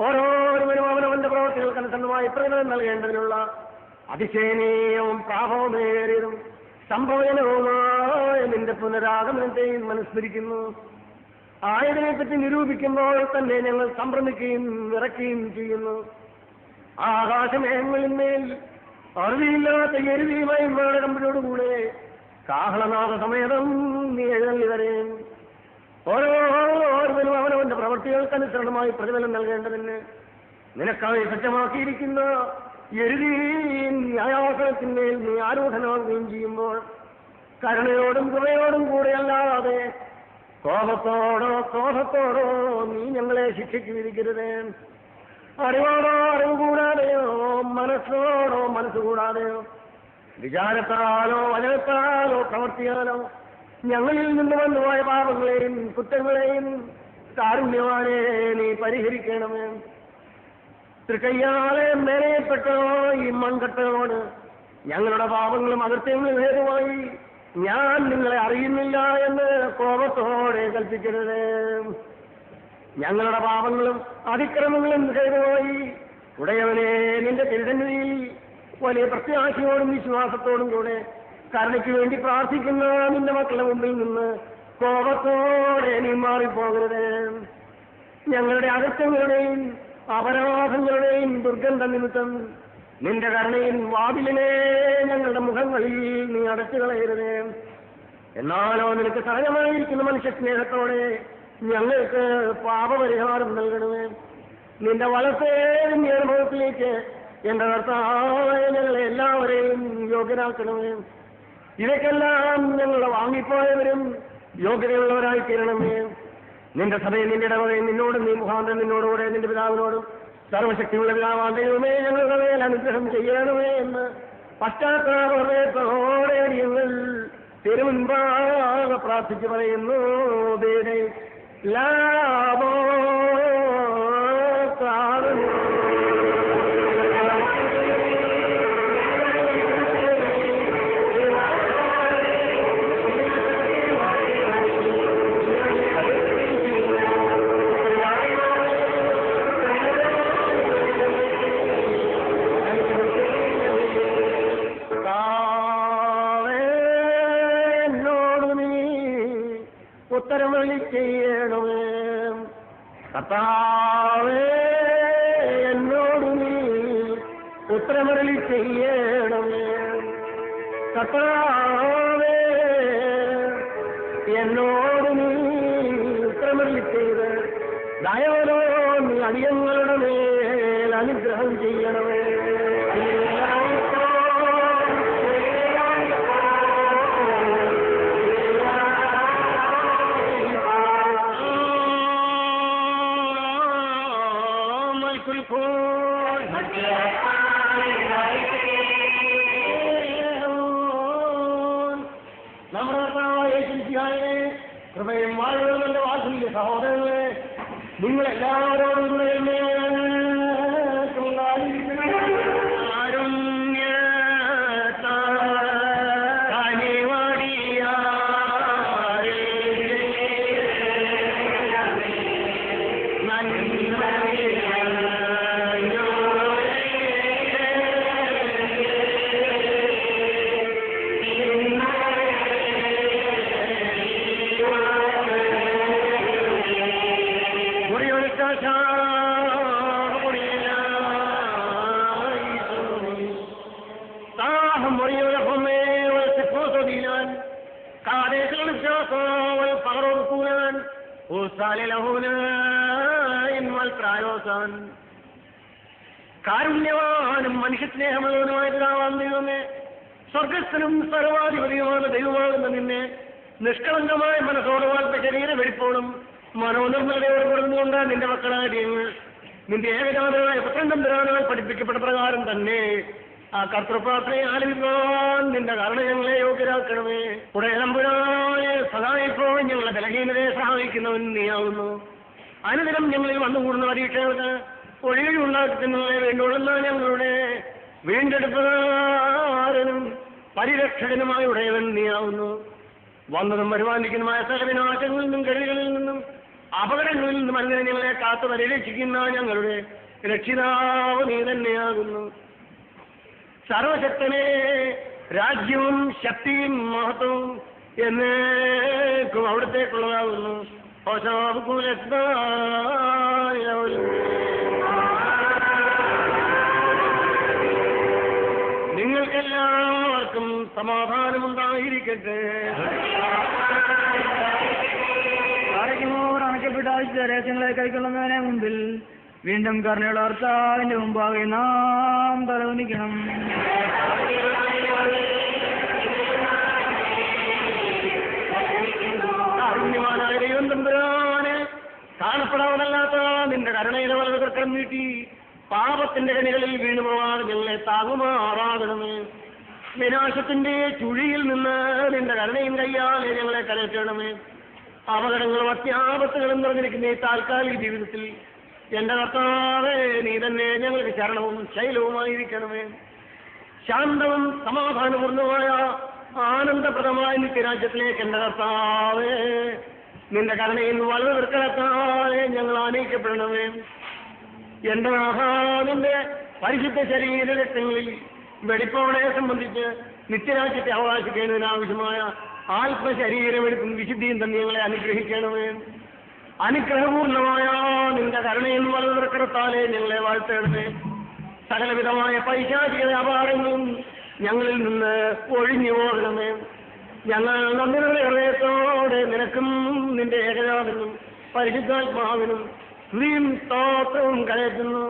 ഓരോരുവരും അവനവന്റെ പ്രവർത്തികൾക്കനുസൃതമായി പ്രതിഫലം നൽകേണ്ടതിനുള്ള അതിശയനീയവും പ്രാഭവമേറിയതും സംഭവജനവുമായ നിന്റെ പുനരാഗമനത്തെയും അനുസ്മരിക്കുന്നു. ആയതിനെപ്പറ്റി നിരൂപിക്കുമ്പോൾ തന്നെ ഞങ്ങൾ സംഭ്രമിക്കുകയും വിറയ്ക്കുകയും ചെയ്യുന്നു. ആകാശമേഘങ്ങളിന്മേൽ അറിവില്ലാത്ത എരുവിയുമായി മാടകമ്പഴോടുകൂടെ കാഹളനാഥ സമേതം നീ എഴുന്നള്ളി വരേൻ. ഓരോരുവരും അവനവന്റെ പ്രവൃത്തികൾക്കനുസരണമായി പ്രതിഫലം നൽകേണ്ടതിന് നിനക്കായി സജ്ജമാക്കിയിരിക്കുന്ന എരുതിയും ന്യായാസനത്തിന്മേൽ നീ ആരൂഢനാകുകയും ചെയ്യുമ്പോൾ കരുണയോടും കൃപയോടും കൂടെയല്ലാതെ കോപത്തോടോ ക്രോധത്തോടോ നീ ഞങ്ങളെ ശിക്ഷിച്ചിരിക്കരുത്. അറിവോടോ അറിവ് കൂടാതെയോ മനസ്സോടോ മനസ്സുകൂടാതെയോ വിചാരത്താലോ വചനത്താലോ പ്രവർത്തിയാലോ ഞങ്ങളിൽ നിന്ന് വന്നുപോയ പാപങ്ങളെയും കുറ്റങ്ങളെയും കാരുണ്യവാനെ നീ പരിഹരിക്കണമേ. തൃക്കയ്യാലെ മേനയപ്പെട്ടോ ഈ മൺകട്ടകളോട് ഞങ്ങളുടെ പാപങ്ങളും അകൃത്യങ്ങളും ഹേതുവായി ഞാൻ നിങ്ങളെ അറിയുന്നില്ല എന്ന് കോപത്തോടെ കൽപ്പിക്കരുത്. ഞങ്ങളുടെ പാപങ്ങളും അതിക്രമങ്ങളും ഹേതുവായി ഉടയവനെ നിന്റെ തിരുസന്നിധിയിൽ വലിയ പ്രത്യാശയോടും വിശ്വാസത്തോടും കൂടെ കരുണയ്ക്ക് വേണ്ടി പ്രാർത്ഥിക്കുന്ന നിന്റെ മക്കളുടെ മുമ്പിൽ നിന്ന് കോപത്തോടെ നീ മാറിപ്പോകരുത്. ഞങ്ങളുടെ അകൃത്യങ്ങളുടെയും അപരാധങ്ങളുടെയും ദുർഗന്ധ നിമിത്തം നിന്റെ കരുണയിൽ വാതിലിനെ ഞങ്ങളുടെ മുഖങ്ങളിൽ നീ അടച്ചു കളയരുത്. എന്നാലോ നിനക്ക് സഹജമായിരിക്കുന്ന മനുഷ്യ സ്നേഹത്തോടെ ഞങ്ങൾക്ക് പാപപരിഹാരം നൽകണമേ. നിന്റെ വളർത്തേ നിന്റെ അനുഭവത്തിലേക്ക് എന്റെ കർത്താവായ ഞങ്ങളെ എല്ലാവരെയും യോഗ്യരാക്കണമേ. ഇവയ്ക്കെല്ലാം ഞങ്ങളുടെ വാങ്ങിപ്പോയവരും യോഗ്യതയുള്ളവരായി തീരണമേ. നിന്റെ സഭയിൽ നിന്റെ ഇടവകയും നിന്നോടും നീ മുഖാന്തരം നിന്നോടുകൂടെ നിന്റെ പിതാവിനോടും സർവശക്തിയുള്ള പിതാവാൻ ദൈവമേ ഞങ്ങളുടെ മേൽ അനുഗ്രഹം ചെയ്യണമേ എന്ന് പശ്ചാത്താപത്തോടെ ഞങ്ങൾ തിരുമുൻപാകെ പ്രാർത്ഥിച്ചു പറയുന്നു. ദേവേ ലാഭോ ഉത്തരമളി ചെയ്യണമേ. കർത്താവേ എന്നോട് നീ ഉത്തരമളി ചെയ്യണമേ. കർത്താവേ എന്നോട് നീ ഉത്തരമളി ചെയ്ത് ദയവനോ നീ അടിയങ്ങളുടെ മേൽ അനുഗ്രഹം ചെയ്യണമേ. നമ്മുടെ കൃപയും വാഴുകളുടെ വാസലിന്റെ സഹോദരങ്ങളെ നിങ്ങളെല്ലാവരോടും കാരുണ്യവാനും മനുഷ്യസ്നേഹമുള്ളവനുമായ പിതാവാം ദൈവമേ, സ്വർഗസ്ഥനും സർവാധിപതിയുമാണ് ദൈവമാകുന്ന നിന്നെ നിഷ്കളങ്കമായ മനസ്സോട് വാഴ്ത്ത ശരീര വെടിപ്പോടും മനോനിർമ്മലതയോട് കൊടുന്നുകൊണ്ട് നിന്റെ മക്കളായ ദൈവങ്ങൾ നിന്റെ ഏകജാതനായ പുത്രൻ തമ്പുരാനാൽ പഠിപ്പിക്കപ്പെട്ട പ്രകാരം തന്നെ ആ കർത്തൃപ്രാർത്ഥനയെ ആലപിക്കാൻ നിന്റെ കാരണം ഞങ്ങളെ യോഗ്യരാക്കണമേ. ഉടയതമ്പുരായ സദായിപ്പോഴും ഞങ്ങളെ ബലഹീനതയെ സഹായിക്കുന്നവൻ നീയാവുന്നു. അനുദിനം ഞങ്ങളിൽ വന്നുകൂടുന്ന പരീക്ഷകൾക്ക് ഒഴിവുണ്ടാക്കുന്നതിനെ വേണ്ടുകൊള്ളുന്ന ഞങ്ങളുടെ വീണ്ടെടുപ്പുകാരനും പരിരക്ഷകനുമായ ഉടയവൻ നീയാവുന്നു. വന്നതും വരുവാനിരിക്കുന്നതുമായ സകല വിനാശങ്ങളിൽ നിന്നും കെടുതികളിൽ നിന്നും അപകടങ്ങളിൽ നിന്നും അനുദിനം ഞങ്ങളെ കാത്തു പരിരക്ഷിക്കുന്ന ഞങ്ങളുടെ രക്ഷിതാവ് നീ തന്നെയാകുന്നു. സർവശക്തനെ രാജ്യവും ശക്തിയും മഹത്വവും എന്നേക്കും അവിടത്തേക്കുള്ളതാകുന്നു. നിങ്ങൾക്കെല്ലാവർക്കും സമാധാനമുണ്ടായിരിക്കട്ടെ. അണയ്ക്കപ്പെട്ട രഹസ്യങ്ങളെ കൈക്കൊള്ളുന്നതിനെ മുമ്പിൽ വീണ്ടും കരുണയുള്ള കർത്താവിന്റെ മുമ്പാകെ നാം തലവനിക്കണം. കാരുണ്യവാനായ ദൈവം തമ്പുരാനെ, കാണപ്പെടാവതല്ലാത്ത നിന്റെ കരുണയുടെ വലത് കർക്കരം നീട്ടി പാപത്തിന്റെ കണികളിൽ വീണുപോകാതെ ഞങ്ങളെ താങ്ങുമാറാകണമേ. വിനാശത്തിന്റെ ചുഴിയിൽ നിന്ന് നിന്റെ കരുണയും കയ്യാലെ ഞങ്ങളെ കരയറ്റണമേ. അപകടങ്ങളും അത്യാപത്തുകളും നിറഞ്ഞിരിക്കുന്ന ഈ താൽക്കാലിക ജീവിതത്തിൽ എന്റെ കർത്താവേ, നീ തന്നെ ഞങ്ങൾക്ക് ശരണവും ശൈലവുമായിരിക്കണമേ. ശാന്തവും സമാധാനപൂർണമായ ആനന്ദപ്രദമായ നിത്യരാജ്യത്തിലേക്ക് എന്റെ കർത്താവേ, നിന്റെ കരുണയിൽ വളരെ വൃക്കലത്താതെ ഞങ്ങൾ ആനയിക്കപ്പെടണമേ. എന്റെ നാഥാവിന്റെ പരിശുദ്ധ ശരീരരക്തങ്ങളിൽ വെടിപ്പോടെ സംബന്ധിച്ച് നിത്യരാജ്യത്തെ അവകാശിക്കുന്നതിനാവശ്യമായ ആത്മശരീരമെടുക്കും വിശുദ്ധിയും തന്നെ ഞങ്ങളെ അനുഗ്രഹിക്കണമേ. അനുഗ്രഹപൂർണമായ നിന്റെ കരുണയിൽ വളർത്താലെ ഞങ്ങളെ വാഴ്ത്തേണമേ. സകലവിധമായ പൈശാചിക വ്യാപാരങ്ങളും ഞങ്ങളിൽ നിന്ന് ഒഴിഞ്ഞു പോകണമേ. ഞങ്ങൾ നന്ദിയുടെ ഹൃദയത്തോടെ നിനക്കും നിന്റെ ഏകജാതനും പരിശുദ്ധാത്മാവിനും സ്ത്രീയും സ്തോത്രവും കരയറ്റുന്നു.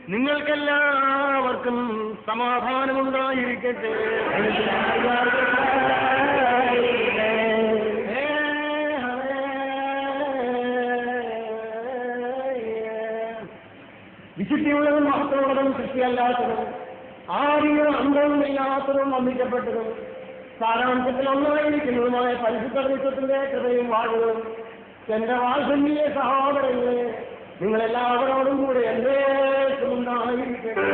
നിങ്ങൾക്കെല്ലാവർക്കും സമാധാനമുണ്ടായിരിക്കട്ടെ. വിശുദ്ധിയുള്ളതും മഹത്വമുള്ളതും സൃഷ്ടിയല്ലാത്തതും ആരെയും അന്തവുമില്ലാത്തതും വന്ദിക്കപ്പെട്ടതും സാരാംശത്തിൽ ഒന്നായിരിക്കുന്നതുമായ പരിശുദ്ധ വിശ്വത്തിന്റെ കൃപയും വാഴുകളും എന്റെ വാത്സല്യ സഹോദരങ്ങളെ നിങ്ങളെല്ലാവരോടും കൂടെ എന്നേക്കും ഉണ്ടായിരിക്കട്ടെ.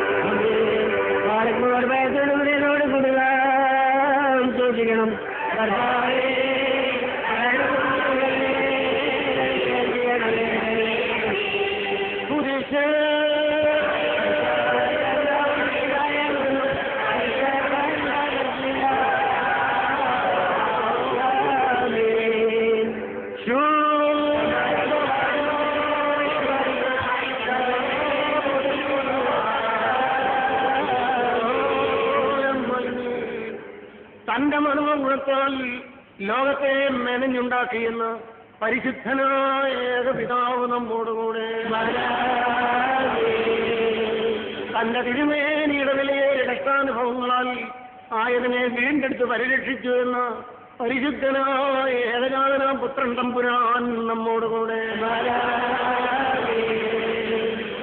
സൂക്ഷിക്കണം. തന്റെ മനോഗുണത്താൽ ലോകത്തെ മെനഞ്ഞുണ്ടാക്കിയെന്ന പരിശുദ്ധനായ ഏകപിതാവ് നമ്മോടുകൂടെ തന്റെ തിരുമേനിയുടെ വിലയേറിയ രക്താനുഭവങ്ങളാൽ ആയതിനെ വീണ്ടെടുത്ത് പരിരക്ഷിച്ചു എന്ന പരിശുദ്ധനായ ഏകജാതനാം പുത്രൻ തമ്പുരാൻ നമ്മോടുകൂടെ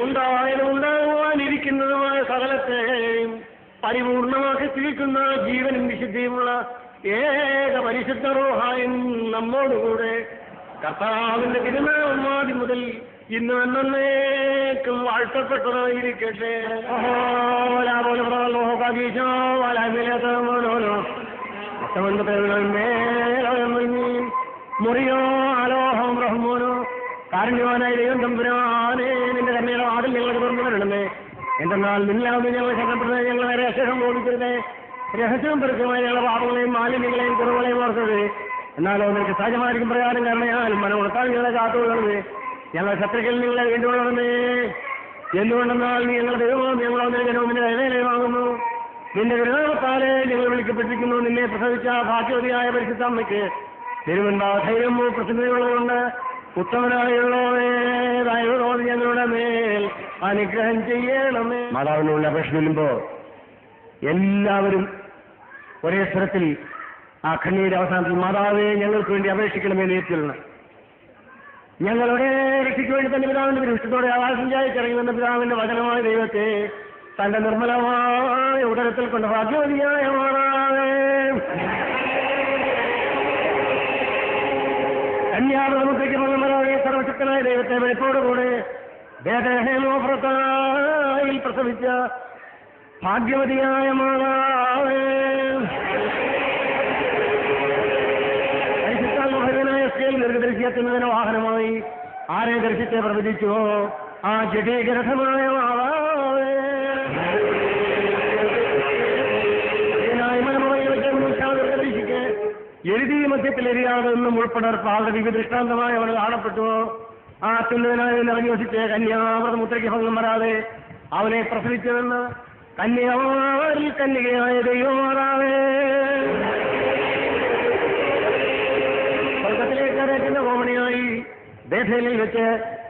ഉണ്ടായതും ഉണ്ടാകുവാനിരിക്കുന്നതുമായ സകലത്തെയും പരിപൂർണമാക്കി തീർക്കുന്ന ജീവനും വിശുദ്ധിയുമുള്ള ഏക പരിശുദ്ധ റൂഹായും നമ്മോടുകൂടെ കർത്താവിന്റെ തിരുനാമം മുതൽ ഇന്ന് എന്നേക്കും വാഴ്ത്തപ്പെട്ടതായിരിക്കട്ടെ. മുറിയോ അലോഹം റഹ്മോനോ കാരുണ്യവാനായ ദൈവം തമ്പുരാനെ നിന്റെ കന്യയുടെ ആടിൽ ഞങ്ങൾക്ക് തുറന്നു വരണമേ. എന്തെന്നാൽ നിന്നിലാവുന്ന ഞങ്ങൾ ശരണപ്പെടുന്നത് ഞങ്ങളെ രഹസ്യം ബോധിക്കരുതേ. രഹസ്യവും പെരുക്കമായി ഞങ്ങളുടെ പാപങ്ങളെയും മാലിന്യങ്ങളെയും കുറവുകളെയും ഓർത്തത്. എന്നാലോ നിനക്ക് സഹജമായിരിക്കും പ്രകാരം കാരണയാലും മനോണത്താൽ ഞങ്ങളെ കാത്തുകൊള്ളണമേ. ഞങ്ങൾ ശത്രുക്കളിൽ നിങ്ങളെ വേണ്ടിക്കൊള്ളണമേ. എന്തുകൊണ്ടെന്നാൽ നീ ഞങ്ങളുടെ ദൈവവും ഞങ്ങളോ ജനവും നിന്റെ ദൈവമാകുന്നു. നിന്റെ വിരോധത്താലെ ഞങ്ങൾ വിളിക്കപ്പെട്ടിരിക്കുന്നു. നിന്നെ പ്രസവിച്ച ഭാഗ്യവതിയായ പരിശുദ്ധ അമ്മയ്ക്ക് തിരുവൻപാ ധൈര്യമോ പ്രസിദ്ധതയുള്ളതുകൊണ്ട് ഉത്തമനായുള്ളവരോട് ഞങ്ങളുടെ മേൽ അനുഗ്രഹം ചെയ്യണമേ. മാതാവിനുള്ള അപേക്ഷ ചെല്ലുമ്പോ എല്ലാവരും ഒരേ സ്വരത്തിൽ ആ കണ്ണീര് അവസാനത്തിൽ മാതാവേ ഞങ്ങൾക്ക് വേണ്ടി അപേക്ഷിക്കണമേ നേരിട്ടുള്ളണം. ഞങ്ങളുടെ രക്ഷയ്ക്ക് വേണ്ടി തന്റെ പിതാവിന്റെ ദൃഷ്ടത്തോടെ ആകാശം ചായച്ചിറങ്ങി വന്ന പിതാവിന്റെ വചനമായ ദൈവത്തെ തന്റെ നിർമ്മലമായ ഉദരത്തിൽ കൊണ്ട് ഭാഗ്യവതിയായ മാതാവേ കന്യാകുമാരിക്ക് മകളായ സർവശക്തനായ ദൈവത്തെ വെളിപ്പോടുകൂടെ ബേത്ലഹേമോഫ്രത്തായിൽ പ്രസവിച്ച ഭാഗ്യവതിയായ മാതാവേ പരിശുദ്ധാത്മഭരനായ സ്കേൽ ദീർഘദർശിയെത്തുന്നതിന് വാഹനമായി ആരെ ദർശിച്ച് പ്രവചിച്ചുവോ ആ ജഡീകരഥമായ മാതാവേ ദീർഘദർശിക്ക് എഴുതി മധ്യത്തിൽ എരിയാതെ നിന്നും ഉൾപ്പെടർപ്പാതെ വിവിധ ദൃഷ്ടാന്തമായ അവൾ കാണപ്പെട്ടുവോ ആ അത്യുന്നതനായി ഇറങ്ങി വസിച്ച് കന്യാവ്രത മുദ്രയ്ക്ക് ഭംഗം വരാതെ അവനെ പ്രസവിച്ചുവെന്ന് കന്യാവാരിൽ കന്യകയായ ദൈവമാതാവേ സ്വർഗത്തിലേക്ക് കരയ്ക്കുന്ന കോമണിയായി ബേഥേലിൽ വെച്ച്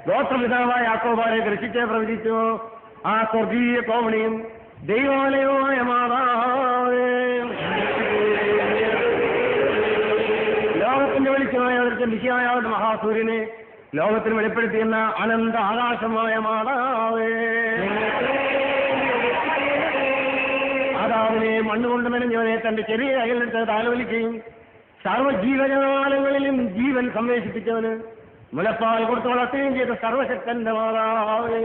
ഗോത്രപിതാവായ യാക്കോബാരെ ദർശിച്ച് പ്രവചിച്ചു. ആ സ്വർഗീയ കോമണിയും ദൈവാലയവുമായ മാതാവേ ലോകത്തിന്റെ വെളിച്ചമായ അവർക്ക് ദിശയായ മഹാസൂര്യനെ ലോകത്തിന് വെളിപ്പെടുത്തിയെന്ന അനന്ത ആകാശമായ മാതാവേ മാതാവിനെ മണ്ണുകൊണ്ട് മെനഞ്ഞവനെ തന്റെ ചെറിയ അയലിട്ട് താലോലിക്കുകയും സർവ്വജീവജാലങ്ങളിലും ജീവൻ സംവേശിപ്പിച്ചവന് മുലപ്പാൽ കൊടുത്ത് വളർത്തുകയും ചെയ്ത സർവശക്തന്റെ മാതാവേ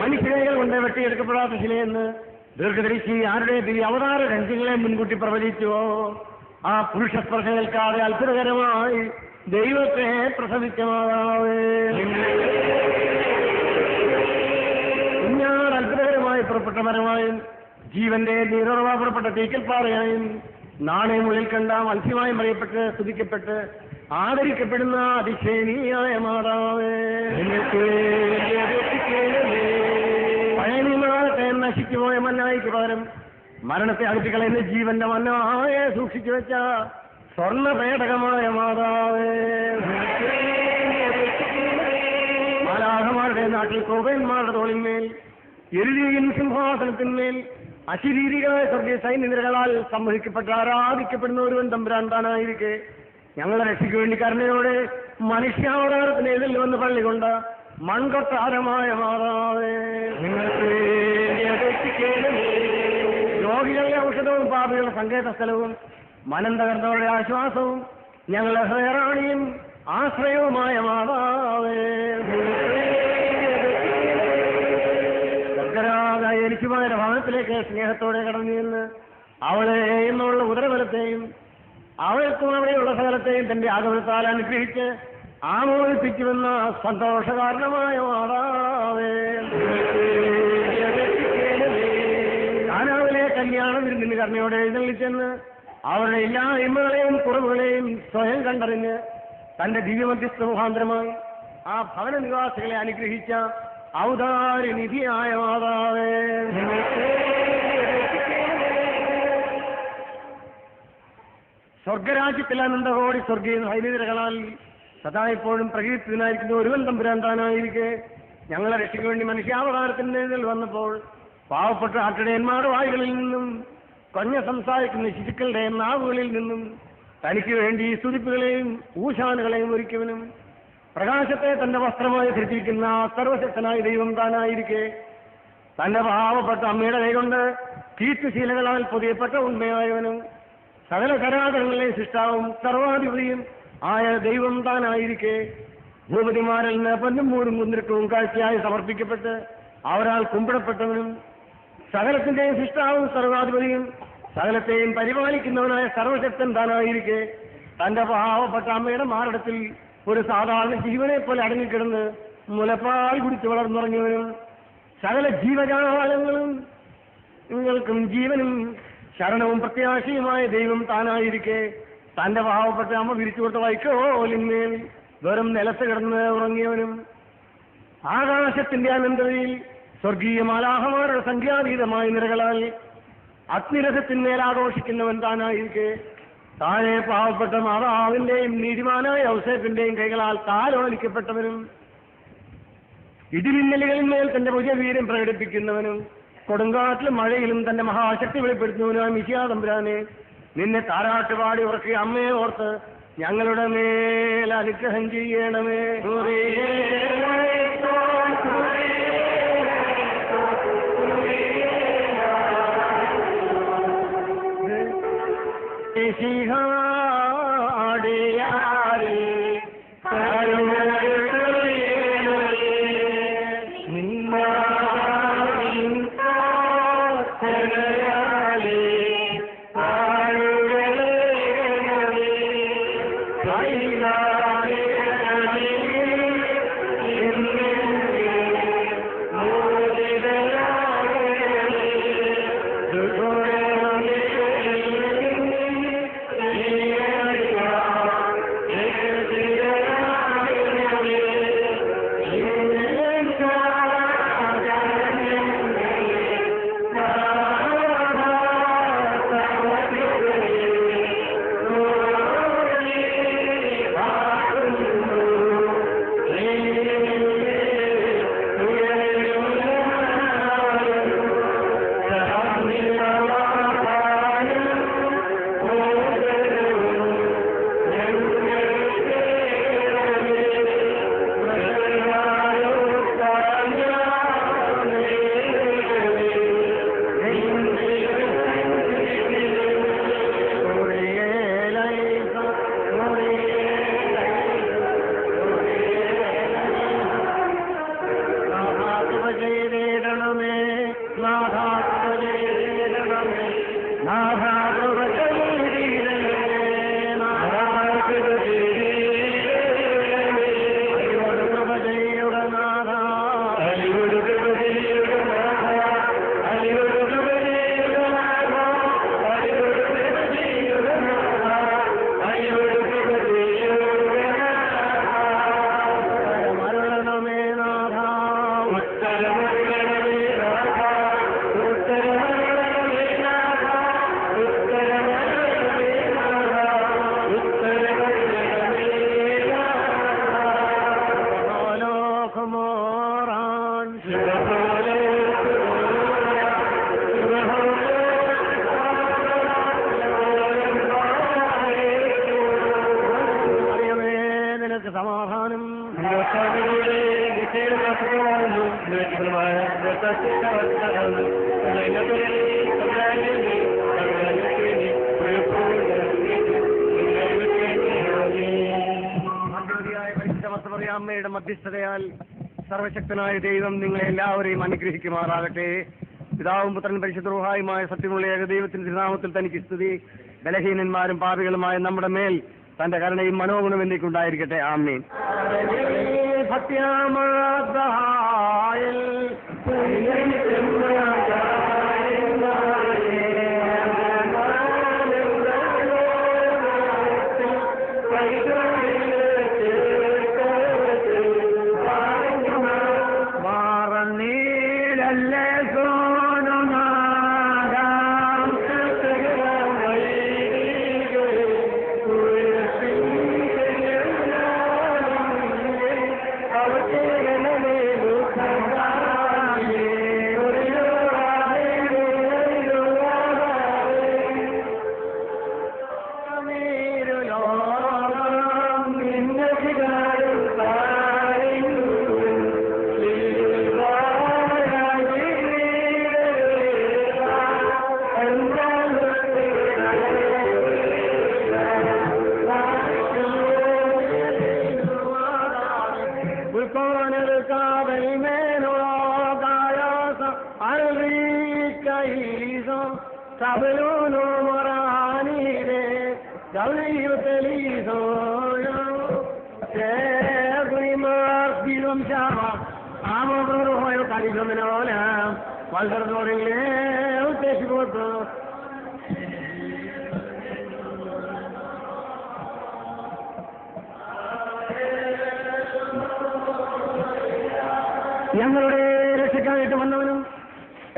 മനുഷ്യരേകൾ കൊണ്ട് വെട്ടിയെടുക്കപ്പെടാത്ത ശിലയെന്ന് ദീർഘദർശി ആരുടെ അവതാര രംഗങ്ങളെ മുൻകൂട്ടി പ്രവചിച്ചുവോ ആ പുരുഷ സ്പർശ കേൾക്കാതെ അത്ഭുതകരമായി ദൈവത്തെ പ്രസവിച്ച മാതാവേ കുഞ്ഞാട് അത്ഭുതകരമായി പുറപ്പെട്ട മരമായും ജീവന്റെ നീരുറവ പുറപ്പെട്ട തീക്കൽപ്പാറയായും നാണയമുള്ളിൽ കണ്ട മത്സ്യമായും അറിയപ്പെട്ട് സ്തുതിക്കപ്പെട്ട് ആദരിക്കപ്പെടുന്ന അതിശയനീയായ മാതാവേ പഴയ നിയമകാലത്തെ നശിച്ചുപോയ മന്നായിക്ക് പകരം മരണത്തെ അടുപ്പിക്കളയുന്ന ജീവന്റെ മന്നായ സൂക്ഷിച്ചു വെച്ച സ്വർണ്ണ പേടകമായ മാതാവേ മാലാഖമാരുടെ നാട്ടിൽ കോപന്മാരുടെ തോളിന്മേൽ എരുതിയും സിംഹാസനത്തിന്മേൽ അശരീരികളായ സ്വർഗീയ സൈനികകളാൽ സംവഹിക്കപ്പെട്ട് ആരാധിക്കപ്പെടുന്ന ഒരുവൻ തമ്പുരാൻ താനായിരിക്കെ ഞങ്ങളുടെ രക്ഷയ്ക്ക് വേണ്ടി കരുണയോടെ മനുഷ്യാവതാരത്തിന് എതിൽ വന്ന് പള്ളികൊണ്ട മൺകൊട്ടാരമായ മാതാവേ നിങ്ങൾക്ക് രോഗികളുടെ ഔഷധവും പാപികളുടെ സങ്കേത സ്ഥലവും മനം തകർന്നവരുടെ ആശ്വാസവും ഞങ്ങളുടെ ഹൃദയറാണിയും ആശ്രയവുമായ മാതാവേ സ്വർഗരാജായ എലിശുമാരുടെ ഭവനത്തിലേക്ക് സ്നേഹത്തോടെ കടന്നു ചെന്ന് അവളെ എന്നുള്ള ഉദരബലത്തെയും അവൾക്കും അവിടെയുള്ള സകലത്തെയും തന്റെ ആഗമനത്താൽ അനുഗ്രഹിച്ച് ആമോദിപ്പിക്കുമെന്ന സന്തോഷകാരണമായ മാതാവേ കാനാവിലെ കല്യാണ വിരുന്നിന് കരുണയോടെ എഴുന്നള്ളിച്ചെന്ന് അവരുടെ എല്ലാ ഇമ്മകളെയും കുറവുകളെയും സ്വയം കണ്ടറിഞ്ഞ് തന്റെ ദിവ്യമധ്യസ്ഥ മുഖാന്തരമായി ആ ഭവന നിവാസികളെ അനുഗ്രഹിച്ച ഔദാര്യനിധിയായ മാതാവേ സ്വർഗരാജ്യത്തിൽ അനന്തകോടി സ്വർഗീയ സൈനികകളാൽ സദാ ഇപ്പോഴും പ്രകീർത്തിനായിരിക്കുന്ന ഒരുവൻ തമ്പുരാൻ താനായിരിക്കെ ഞങ്ങളെ രക്ഷയ്ക്ക് വേണ്ടി മനുഷ്യാവതാരത്തിന്റെ ഇതിൽ വന്നപ്പോൾ പാവപ്പെട്ട ആട്ടിടയന്മാരുടെ വായുകളിൽ നിന്നും കൊഞ്ഞ സംസാരിക്കുന്ന ശിശുക്കളുടെ നാവുകളിൽ നിന്നും തനിക്ക് വേണ്ടി സ്തുതിപ്പുകളെയും ഊശാനുകളെയും ഒരുക്കിയവനും പ്രകാശത്തെ തന്റെ വസ്ത്രമായി ധരിച്ചിരിക്കുന്ന സർവശക്തനായ ദൈവം താനായിരിക്കെ തന്റെ പാവപ്പെട്ട അമ്മയുടെ കൈകൊണ്ട് കീർത്തിശീലകളാൽ പൊതിയപ്പെട്ട ഉണ്മയായവനും സകല കരാടങ്ങളിലെ സൃഷ്ടാവും സർവാധിപതിയും ആയ ദൈവം താനായിരിക്കെ ഭൂപതിമാരിൽ നിന്ന് പൊന്നും മൂടും കുന്തിരക്കവും കാഴ്ചയായി സമർപ്പിക്കപ്പെട്ട് അവരാൽ കുമ്പിടപ്പെട്ടവനും സകലത്തിന്റെയും സൃഷ്ടാവും സർവാധിപതിയും സകലത്തെയും പരിപാലിക്കുന്നവനായ സർവശക്തൻ താനായിരിക്കെ തന്റെ പാവപ്പെട്ട അമ്മയുടെ മാറിടത്തിൽ ഒരു സാധാരണ ജീവനെ പോലെ അടങ്ങിക്കിടന്ന് മുലപ്പാൽ കുടിച്ച് വളർന്നുറങ്ങിയവനും സകല ജീവജാലങ്ങളും നിങ്ങൾക്കും ജീവനും ശരണവും പ്രത്യാശയുമായ ദൈവം താനായിരിക്കെ തന്റെ പാവപ്പെട്ട അമ്മ വിരിച്ചു കൊടുത്ത വൈക്കോലിന്മേൽ വെറും നിലത്ത് കിടന്ന് ഉറങ്ങിയവനും ആകാശത്തിന്റെ അനന്തതയിൽ സ്വർഗീയ മാലാഹമാരുടെ സംഖ്യാതീതമായ നിരകളാൽ അഗ്നിരഥത്തിന്മേൽ ആഘോഷിക്കുന്നവൻ താനായിരിക്കെ താഴെ പാവപ്പെട്ട മാതാവിന്റെയും നീതിമാനായ ഔസേപ്പിന്റെയും കൈകളാൽ കാലോലിക്കപ്പെട്ടവനും ഇടിമിന്നലുകളിന്മേൽ തന്റെ ഭുജവീര്യം പ്രകടിപ്പിക്കുന്നവനും കൊടുങ്കാറ്റിലും മഴയിലും തന്റെ മഹാശക്തി വെളിപ്പെടുത്തുന്നവനുമായ മിശിഹാ തമ്പുരാനെ, നിന്നെ താരാട്ടുപാടി ഉറക്കിയ അമ്മയെ ഓർത്ത് ഞങ്ങളുടെ മേൽ അനുഗ്രഹം ചെയ്യണമേ. സമാധാനം അമ്മയുടെ മധ്യസ്ഥതയാൽ സർവശക്തനായ ദൈവം നിങ്ങളെ എല്ലാവരെയും അനുഗ്രഹിക്കുമാറാകട്ടെ. പിതാവും പുത്രനും പരിശുദ്ധ റൂഹായുമായ സത്യമുള്ള ഏകദൈവത്തിന്റെ തിരുനാമത്തിൽ തനിക്ക് സ്തുതി. ബലഹീനന്മാരും പാപികളുമായ നമ്മുടെ മേൽ തന്റെ കരുണയും മനോഗുണം എന്നേക്കുണ്ടായിരിക്കട്ടെ. ആമേൻ.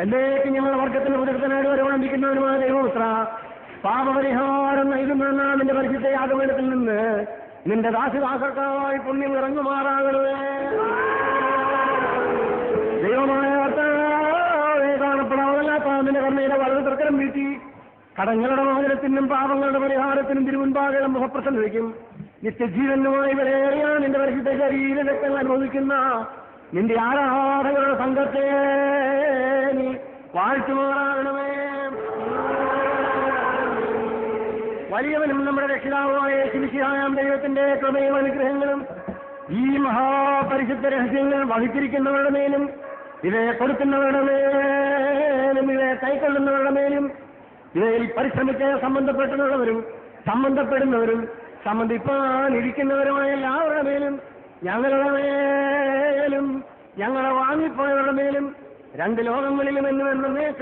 എന്നേക്ക് ഞങ്ങളുടെ വർഗത്തിന് പുതിർത്തനായിട്ട് വരവണമ്പിക്കുന്നവനുമായ ദൈവപുത്ര, പാപപരിഹാരം നൽകുന്ന നിന്റെ പരിശുദ്ധ യാഗപീഠത്തിൽ നിന്ന് നിന്റെ ദാസിദാസർക്കായി പുണ്യം ഇറങ്ങുമാറാകണമേ. ദൈവമായ കർത്താവേ, കാണപ്പെടാവുന്നല്ലാത്ത നിന്റെ കർമ്മയുടെ വളരെ തർക്കരം വീട്ടി കടങ്ങളുടെ മോചനത്തിനും പാപങ്ങളുടെ പരിഹാരത്തിനും തിരുമുൻപാകെ മുഖപ്രസന്നതയ്ക്കും നിത്യജീവനുമായി വിലയേറിയ നിന്റെ പരിശുദ്ധ ശരീരങ്ങൾ അനുഭവിക്കുന്ന നിന്റെ ആരാധകരുടെ സംഘത്തെ നീ വാഴ്ത്തുമാറാകണമേ. വലിയവനും നമ്മുടെ രക്ഷിതാവുമായ ശിവശിഹായാം ദൈവത്തിന്റെ കൃപയും അനുഗ്രഹങ്ങളും ഈ മഹാപരിശുദ്ധ രഹസ്യങ്ങൾ വഹിച്ചിരിക്കുന്നവരുടെ മേലും ഇവയെ കൊടുക്കുന്നവരുടെ മേലും ഇവയെ കൈക്കൊള്ളുന്നവരുടെ മേലും ഇവയിൽ പരിശ്രമിച്ച് സംബന്ധപ്പെടുന്നവരും സംബന്ധിപ്പാനിരിക്കുന്നവരുമായ എല്ലാവരുടെ മേലും ഞങ്ങളുടെ മേലും ഞങ്ങളെ വാങ്ങിപ്പോയവരുടെ മേലും രണ്ട് ലോകങ്ങളിലും എന്നും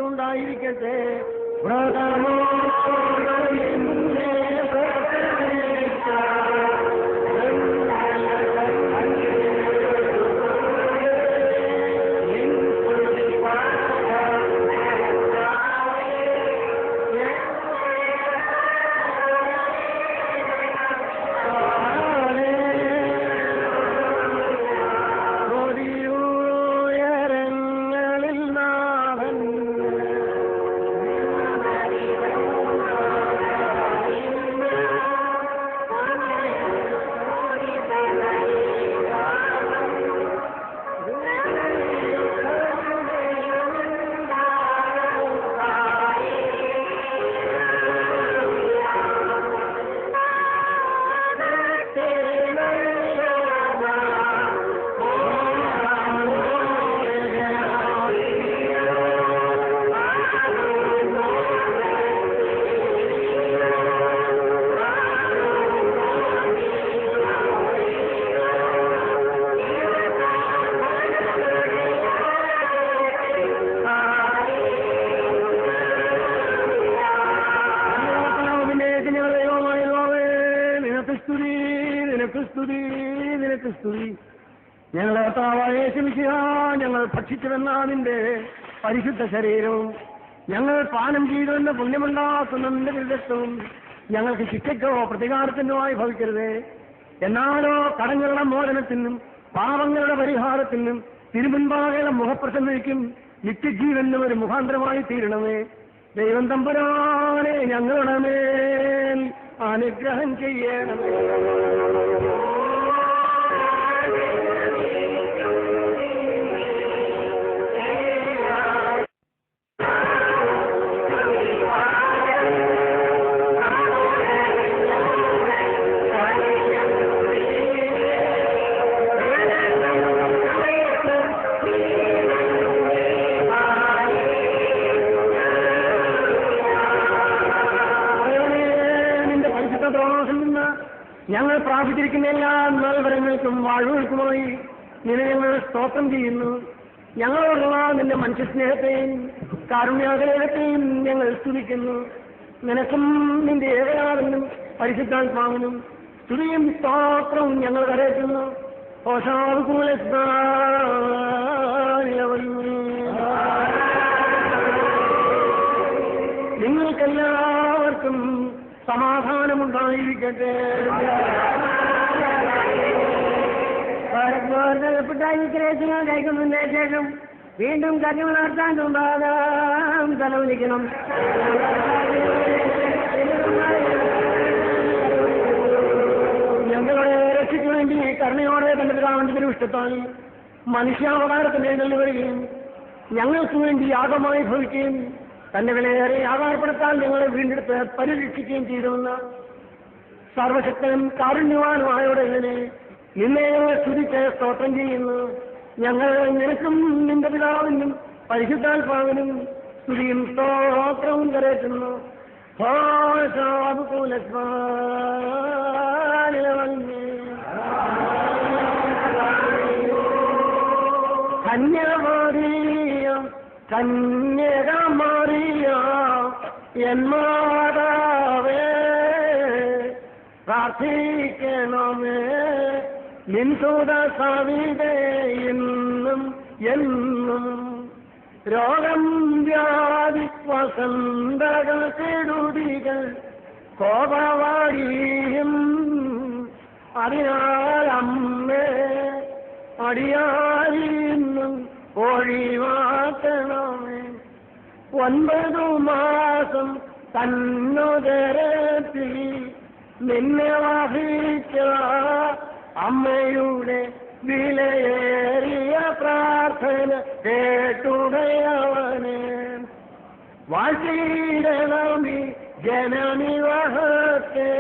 ഉണ്ടായിരിക്കട്ടെ. ഞങ്ങളുടെ കർത്താവായ യേശുമിശിഹാ, ഞങ്ങൾ ഭക്ഷിച്ചുവെന്ന നിന്റെ പരിശുദ്ധ ശരീരവും ഞങ്ങൾ പാനം ചെയ്തുവെന്ന പുണ്യമുണ്ടാക്കുന്ന നിന്റെ രക്തവും ഞങ്ങൾക്ക് ശിക്ഷയ്ക്കോ പ്രതികാരത്തിനുമായി ഭവിക്കരുതേ. എന്നാലോ കടങ്ങളുടെ മോചനത്തിനും പാപങ്ങളുടെ പരിഹാരത്തിനും തിരുമുൻപാകെയുള്ള മുഖപ്രസന്നതയ്ക്കും നിത്യജീവനും ഒരു മുഖാന്തരമായി തീരണമേ. ദൈവം തമ്പുരാനെ ഞങ്ങളുടെ മേൽ അനുഗ്രഹം ചെയ്യണമേ. ഞങ്ങൾ പ്രാപിച്ചിരിക്കുന്ന എല്ലാ നൽവരങ്ങൾക്കും വാഴ്വുകൾക്കുമായി നിന്നെ ഞങ്ങൾ സ്തോത്രം ചെയ്യുന്നു. ഞങ്ങളോടുള്ള നിന്റെ മനുഷ്യസ്നേഹത്തെയും കാരുണ്യാഗ്രഹത്തെയും ഞങ്ങൾ സ്തുതിക്കുന്നു. നിനക്കും നിന്റെ ഏകനാഥനും പരിശുദ്ധാത്മാവിനും സ്തുതിയും സ്തോത്രവും ഞങ്ങൾ കരയറ്റുന്നു. നിങ്ങൾക്കെല്ലാവർക്കും സമാധാനമുണ്ടായിരിക്കട്ടെ. ഗ്രേസിനെ കൈക്കൊണ്ടതിന് ശേഷം വീണ്ടും കർമ്മ നടത്താൻ ഉണ്ടാകാം തലവലിക്കണം. ഞങ്ങളുടെ രക്ഷയ്ക്ക് വേണ്ടി കരുണയോടെ തന്റെ പിതാവിന്റെ തിരുവിഷ്ടത്താൽ മനുഷ്യാവതാരത്തിന്റെ എഴുന്നള്ളിവരികയും ഞങ്ങൾക്ക് വേണ്ടി യാഗമായി ഭവിക്കുകയും തന്റെ വിലയേറെ യാഥാർത്ഥപ്പെടുത്താൻ ഞങ്ങളെ വീണ്ടെടുത്ത് പരിരക്ഷിക്കുകയും ചെയ്തുവെന്ന് സർവശക്തനും കാരുണ്യവാനുമായോടെ നിന്നെ ഞങ്ങൾ സ്തുതിച്ച് സ്തോത്രം ചെയ്യുന്നു. ഞങ്ങൾ നിനക്കും നിന്റെ പിതാവിനും പരിശുദ്ധാത്മാവിനും സ്തുതിയും സ്തോത്രവും കരയറ്റുന്നു. കന്യകമറിയ എൻ മാതാവേ, പ്രാർത്ഥിക്കണമേ നിൻസുത സവിതേ എന്നും എന്നും. രോഗം വ്യാധി വസന്തകൾ കെടുതികൾ കോപവാടിയും അതിനാൽ അമ്മേ അടിയാരിന്നും ഒഴിവാക്കണമേ. 9 മാസം തന്നുദരത്തിൽ നിന്നെ വഹിച്ച അമ്മയുടെ വിലയേറിയ പ്രാർത്ഥന കേട്ടുടയവനെ വാഴ്ത്തിയിടണമേ ജനനിവഹത്തെ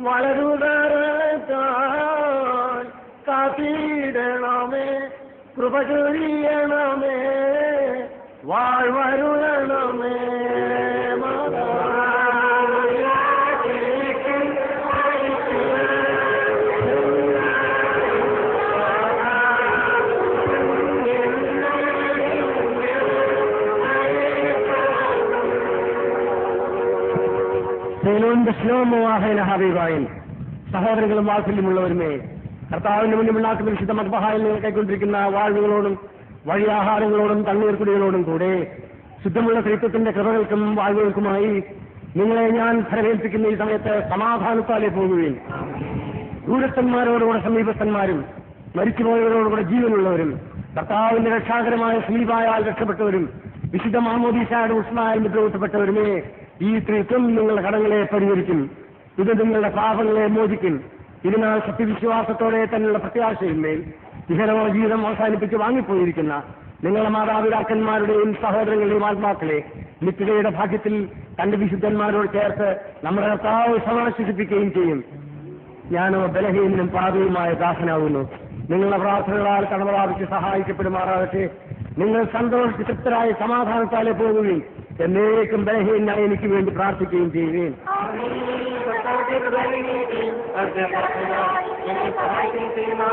വളരുതരത്താൽ കാത്തിടണമേ കൃപ ചൊരിയണമേ വാഴ്വരുളണമേ ഹബീബായും സഹോദരങ്ങളും വാത്സല്യമുള്ളവരുമേ, കർത്താവിന്റെ മുന്നിൽ ഉണ്ടാക്കുന്ന വിശുദ്ധ മദ്ബഹായിൽ കൈക്കൊണ്ടിരിക്കുന്ന വാഴ്വുകളോടും വഴിയാഹാരങ്ങളോടും തണ്ണീർക്കുടികളോടും കൂടെ ശുദ്ധമുള്ള സ്ത്രീത്വത്തിന്റെ കൃപകൾക്കും വാഴ്വുകൾക്കുമായി നിങ്ങളെ ഞാൻ ഫലമേൽപ്പിക്കുന്ന ഈ സമയത്ത് സമാധാനത്താലേ പോകുകയും ദൂരസ്ഥന്മാരോടുകൂടെ സമീപസ്ഥന്മാരും മരിച്ചുപോയവരോടുകൂടെ ജീവനുള്ളവരും കർത്താവിന്റെ രക്ഷാകരമായ സമീപായാൽ രക്ഷപ്പെട്ടവരും വിശുദ്ധ മാമോദീസയുടെ ഉഷ്ണായാൽ മുദ്രകൂട്ടപ്പെട്ടവരുമേ, ഈ സ്ത്രീത്വം നിങ്ങളുടെ കടങ്ങളെ പരിഹരിക്കും. ഇത് നിങ്ങളുടെ പാപങ്ങളെ മോചിക്കും. ഇതിനാൽ സത്യവിശ്വാസത്തോടെ തന്നെയുള്ള പ്രത്യാശയിന്മേൽ ഇഹലോക ജീവിതം അവസാനിപ്പിച്ച് വാങ്ങിപ്പോയിരിക്കുന്ന നിങ്ങളുടെ മാതാപിതാക്കന്മാരുടെയും സഹോദരങ്ങളുടെയും ആത്മാക്കളെ നിത്യതയുടെ ഭാഗ്യത്തിൽ തന്റെ വിശുദ്ധന്മാരോട് ചേർത്ത് നമ്മുടെ കർത്താവ് സമാശ്വസിപ്പിക്കുകയും ചെയ്യും. ഞാനോ ബലഹീനനും പാപിയുമായ ദാസനാകുന്നു. നിങ്ങളുടെ പ്രാർത്ഥനകളാൽ കടമ പ്രാപിച്ച് സഹായിക്കപ്പെടുമാറാകട്ടെ. നിങ്ങൾ സന്തോഷിച്ച് തൃപ്തരായി സമാധാനത്താലെ പോകുകയും എന്നേക്കും ബലഹീനായി എനിക്ക് വേണ്ടി പ്രാർത്ഥിക്കുകയും ചെയ്യുകയും സഹായിക്കുകയും ചെയ്യുന്ന